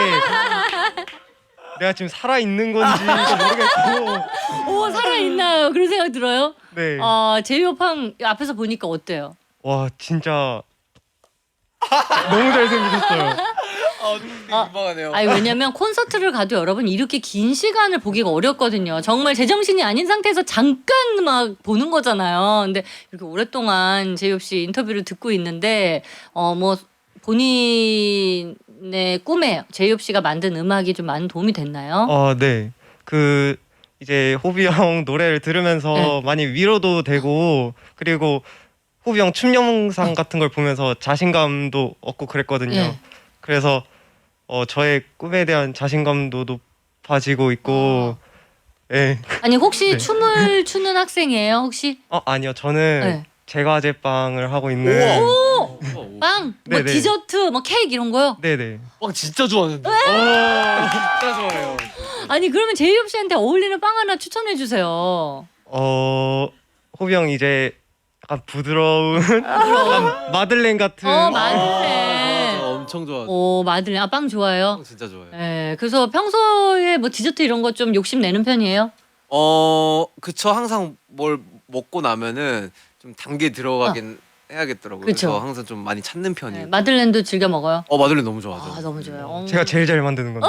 내가 지금 살아 있는 건지 모르겠고. 오 살아 있나요? 그런 생각 들어요? 네. 제이홉팡 앞에서 보니까 어때요? 와 진짜 너무 잘생기셨어요. 민망하네요. 아니 왜냐면 콘서트를 가도 여러분 이렇게 긴 시간을 보기가 어렵거든요. 정말 제정신이 아닌 상태에서 잠깐 막 보는 거잖아요. 근데 이렇게 오랫동안 제이홉 씨 인터뷰를 듣고 있는데 뭐 본인의 꿈에 제이홉 씨가 만든 음악이 좀 많은 도움이 됐나요? 네. 그 이제 호비 형 노래를 들으면서 네. 많이 위로도 되고 그리고 호비 형 춤 영상 같은 걸 보면서 자신감도 얻고 그랬거든요. 네. 그래서 저의 꿈에 대한 자신감도 높아지고 있고. 예. 아니 혹시 네. 춤을 추는 학생이에요? 혹시? 아니요. 저는 네. 제과제빵을 하고 있는. 빵, 뭐 네네. 디저트, 뭐 케이크 이런 거요? 네네. 빵 진짜 좋아하는데. 진짜 좋아해요. 아니 그러면 제이홉 씨한테 어울리는 빵 하나 추천해 주세요. 호비 형 이제 약간 부드러운 약간 마들렌 같은. 마들렌. 엄청 좋아. 마들렌. 빵 좋아해요? 빵 진짜 좋아해요. 네, 그래서 평소에 뭐 디저트 이런 거 좀 욕심 내는 편이에요? 그쵸. 항상 뭘 먹고 나면은 좀 단 게 들어가긴 해야겠더라고요. 그쵸. 그래서 항상 좀 많이 찾는 네, 편이에요. 마들렌도 즐겨 먹어요? 마들렌 너무 좋아하죠. 너무 좋아요. 제가 제일 잘 만드는 건데.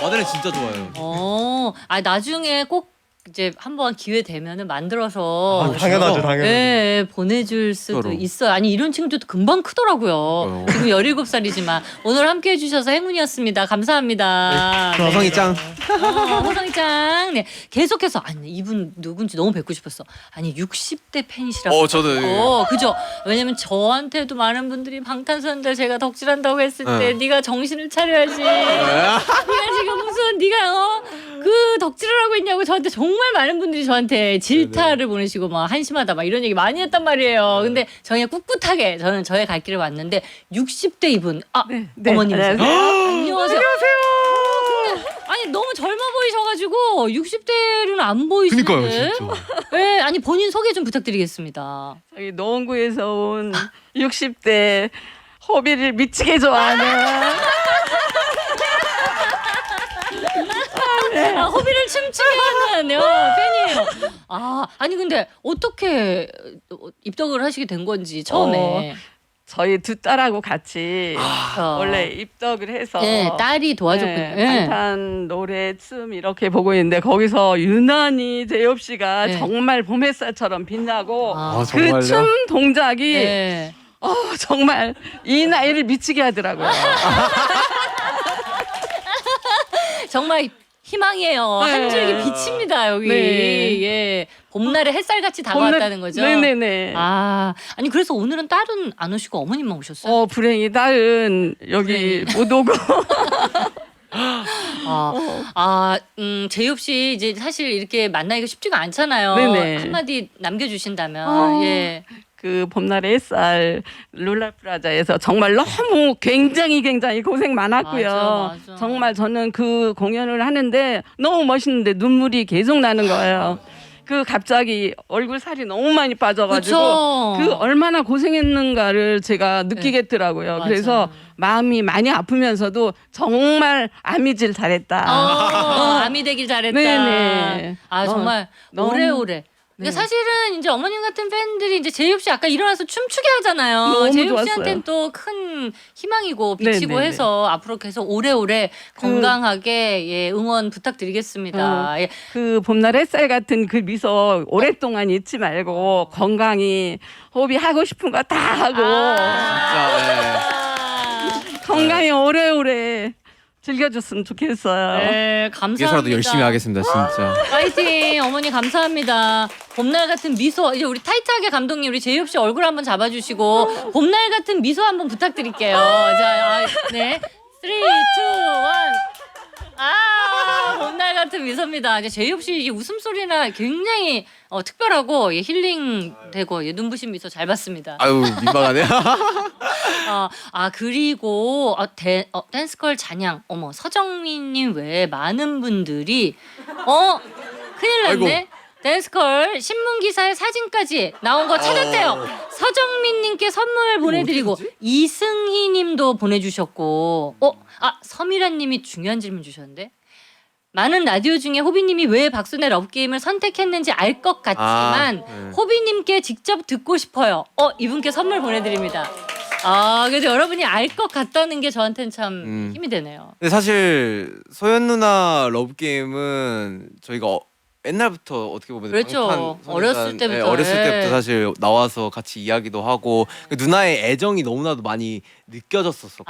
마들렌 진짜 좋아해요. 나중에 꼭 이제 한번 기회 되면은 만들어서 당연하죠, 당연하죠. 네, 보내줄 수도 진짜로. 있어요. 아니 이런 친구도 금방 크더라고요. 그래요. 지금 17살이지만 오늘 함께 해주셔서 행운이었습니다. 감사합니다. 네. 호성이 짱. 호성이 짱. 네, 계속해서 아니 이분 누군지 너무 뵙고 싶었어. 아니 60대 팬이시라고. 저도. 그죠. 왜냐면 저한테도 많은 분들이 방탄소년단 제가 덕질한다고 했을 때 네가 정신을 차려야지. 네가 지금 무슨 네가 그 덕질을 하고 있냐고 저한테 정말 많은 분들이 저한테 질타를 보내시고 막 한심하다 막 이런 얘기 많이 했단 말이에요. 근데 저희 꿋꿋하게 저는 저의 갈 길을 왔는데 60대 이분 네, 어머님 안녕하세요. 안녕하세요. 아니 너무 젊어 보이셔가지고 60대는 안 보이시는데. 네, 아니 본인 소개 좀 부탁드리겠습니다. 저기 노원구에서 온 60대 호비를 미치게 좋아하는 호비를 춤추게 하는 팬이에요. 아니 근데 어떻게 입덕을 하시게 된 건지 처음에. 저희 두 딸하고 같이 아. 원래 입덕을 해서 네, 딸이 도와줬군요. 네. 방탄 노래 춤 이렇게 보고 있는데 거기서 유난히 제이홉 씨가 네. 정말 봄 햇살처럼 빛나고 정말요? 그 춤 동작이 네. 정말 이 나이를 미치게 하더라고요. 정말 희망이에요. 네. 한 줄기 빛입니다 여기. 네. 예, 봄날에 햇살같이 다가왔다는 거죠. 네네네. 아니 그래서 오늘은 딸은 안 오시고 어머님만 오셨어요? 불행히 딸은 여기 못 오고. 제이홉 씨 이제 사실 이렇게 만나기가 쉽지가 않잖아요. 네네. 한마디 남겨주신다면. 예. 그 봄날의 햇살 룰라프라자에서 정말 너무 굉장히 고생 많았고요. 맞아. 정말 저는 그 공연을 하는데 너무 멋있는데 눈물이 계속 나는 거예요. 그 갑자기 얼굴 살이 너무 많이 빠져가지고 그쵸. 그 얼마나 고생했는가를 제가 느끼겠더라고요. 네. 그래서 맞아. 마음이 많이 아프면서도 정말 아미질 잘했다. 아미 되길 잘했다. 네네. 정말 너무- 오래오래. 그러니까 네. 사실은 이제 어머님 같은 팬들이 이제 제이홉 씨 아까 일어나서 춤추게 하잖아요. 너무 제이홉 좋았어요. 씨한테는 또 큰 희망이고 빛이고 네네네. 해서 앞으로 계속 오래오래 건강하게 응원 부탁드리겠습니다. 예. 그 봄날 햇살 같은 그 미소 오랫동안 잊지 말고 건강히 호흡이 하고 싶은 거 다 하고 진짜. 건강히 오래오래 즐겨줬으면 좋겠어요. 네, 감사합니다. 위해서라도 열심히 하겠습니다, 진짜. 파이팅 어머니 감사합니다. 봄날 같은 미소 이제 우리 타이트하게 감독님 우리 제이홉 씨 얼굴 한번 잡아주시고 봄날 같은 미소 한번 부탁드릴게요. 자, 네, 3, 2, 1. 봄날 같은 미소입니다. 이제 제이홉 씨 이 웃음소리나 굉장히 특별하고 힐링되고 눈부신 미소 잘 봤습니다. 아유, 민망하네요. 그리고 댄스컬 잔양 어머 서정민님 외에 많은 분들이 큰일 났네. 아이고. 댄스컬 신문 기사에 사진까지 나온 거 찾았대요. 서정민님께 선물 보내드리고 이승희님도 보내주셨고 서미라님이 중요한 질문 주셨는데. 많은 라디오 중에 호비님이 왜 박순의 러브게임을 선택했는지 알 것 같지만 네. 호비님께 직접 듣고 싶어요. 이분께 선물 보내드립니다. 그래도 여러분이 알 것 같다는 게 저한테는 참 힘이 되네요. 근데 사실 소연 누나 러브 게임은 저희가 옛날부터 어떻게 보면 그렇죠. 어렸을 때부터. 어렸을 때부터 사실 나와서 같이 이야기도 하고 누나의 애정이 너무나도 많이 느껴졌었고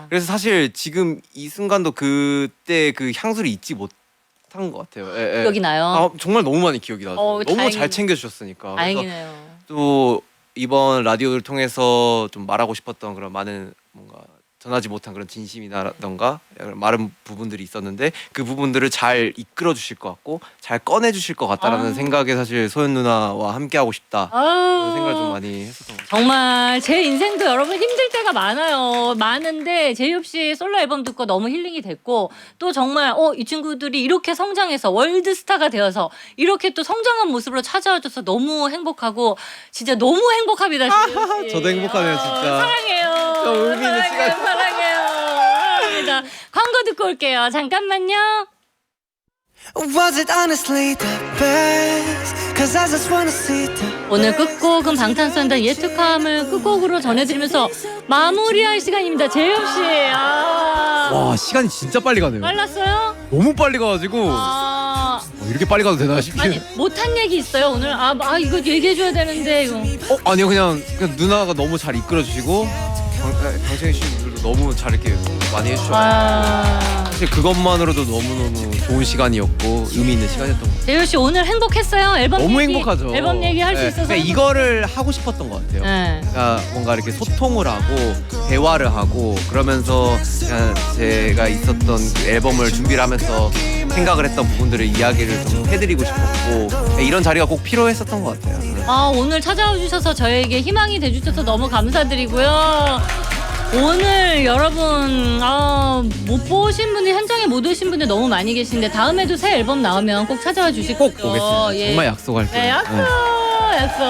그래서 사실 지금 이 순간도 그때 그 향수를 잊지 못한 것 같아요. 기억이 나요? 정말 너무 많이 기억이 나서 너무 다행이네. 잘 챙겨주셨으니까. 다행이네요. 또 이번 라디오를 통해서 좀 말하고 싶었던 그런 많은 뭔가 전하지 못한 그런 진심이라던가 많은 부분들이 있었는데 그 부분들을 잘 이끌어 주실 것 같고 잘 꺼내 주실 것 같다라는 생각에 사실 소연 누나와 함께 하고 싶다 그런 생각을 좀 많이 했었던 것 같아요. 정말 제 인생도 여러분 힘들 때가 많은데 제이홉 씨 솔로 앨범 듣고 너무 힐링이 됐고 또 정말 이 친구들이 이렇게 성장해서 월드스타가 되어서 이렇게 또 성장한 모습으로 찾아와줘서 너무 행복하고 진짜 너무 행복합니다. 제이홉 씨. 저도 행복하네요, 진짜. 사랑해요. 의미 있는 시간. 사랑합니다. 광고 듣고 올게요. 잠깐만요. Was it honestly the best? Cause I just wanna see the 오늘 끝곡은 방탄소년단 예특함을 끝곡으로 전해드리면서 마무리할 시간입니다. 제이홉 씨. 와 시간이 진짜 빨리 가네요. 빨랐어요? 너무 빨리 가가지고 이렇게 빨리 가도 되나 싶긴 아니 못한 얘기 있어요 오늘? 이거 얘기해줘야 되는데 이거. 아니요 그냥 누나가 너무 잘 이끌어 주시고 방청객 씨들도 너무 잘 이렇게 많이 해주셔서 사실 그것만으로도 너무너무 좋은 시간이었고 의미 있는 시간이었던 것 같아요. 제이홉 씨 오늘 행복했어요? 앨범 너무 얘기, 행복하죠. 앨범 얘기 할 수 있어서. 그러니까 이거를 하고 싶었던 것 같아요. 네. 그러니까 뭔가 이렇게 소통을 하고 대화를 하고 그러면서 그냥 제가 있었던 그 앨범을 준비를 하면서 생각을 했던 부분들을 이야기를 좀 해드리고 싶었고 이런 자리가 꼭 필요했었던 것 같아요. 오늘 찾아와 주셔서 저에게 희망이 돼주셔서 너무 감사드리고요. 오늘 여러분 못 보신 분들 현장에 못 오신 분들 너무 많이 계신데 다음에도 새 앨범 나오면 꼭 찾아와 주시고 꼭 보겠습니다. 정말 약속할게요. 네, 약속.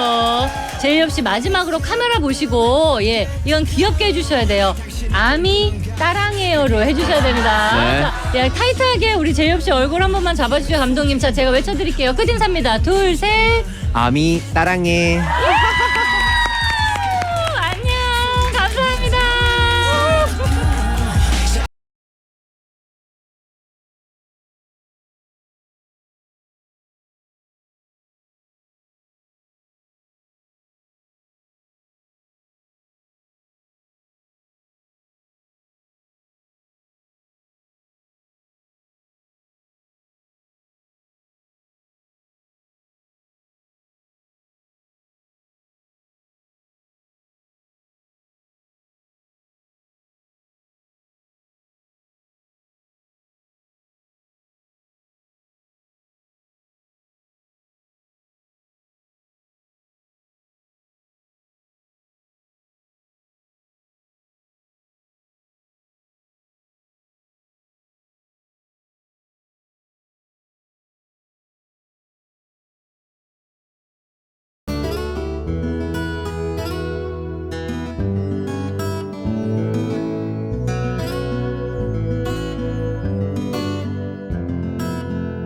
제이홉 씨 마지막으로 카메라 보시고 이건 귀엽게 해주셔야 돼요. 아미 따랑해요로 해주셔야 됩니다. 자, 타이트하게 우리 제이홉 씨 얼굴 한 번만 잡아주세요 감독님. 자 제가 외쳐드릴게요. 끝인사입니다. 둘 셋. 아미 따랑해.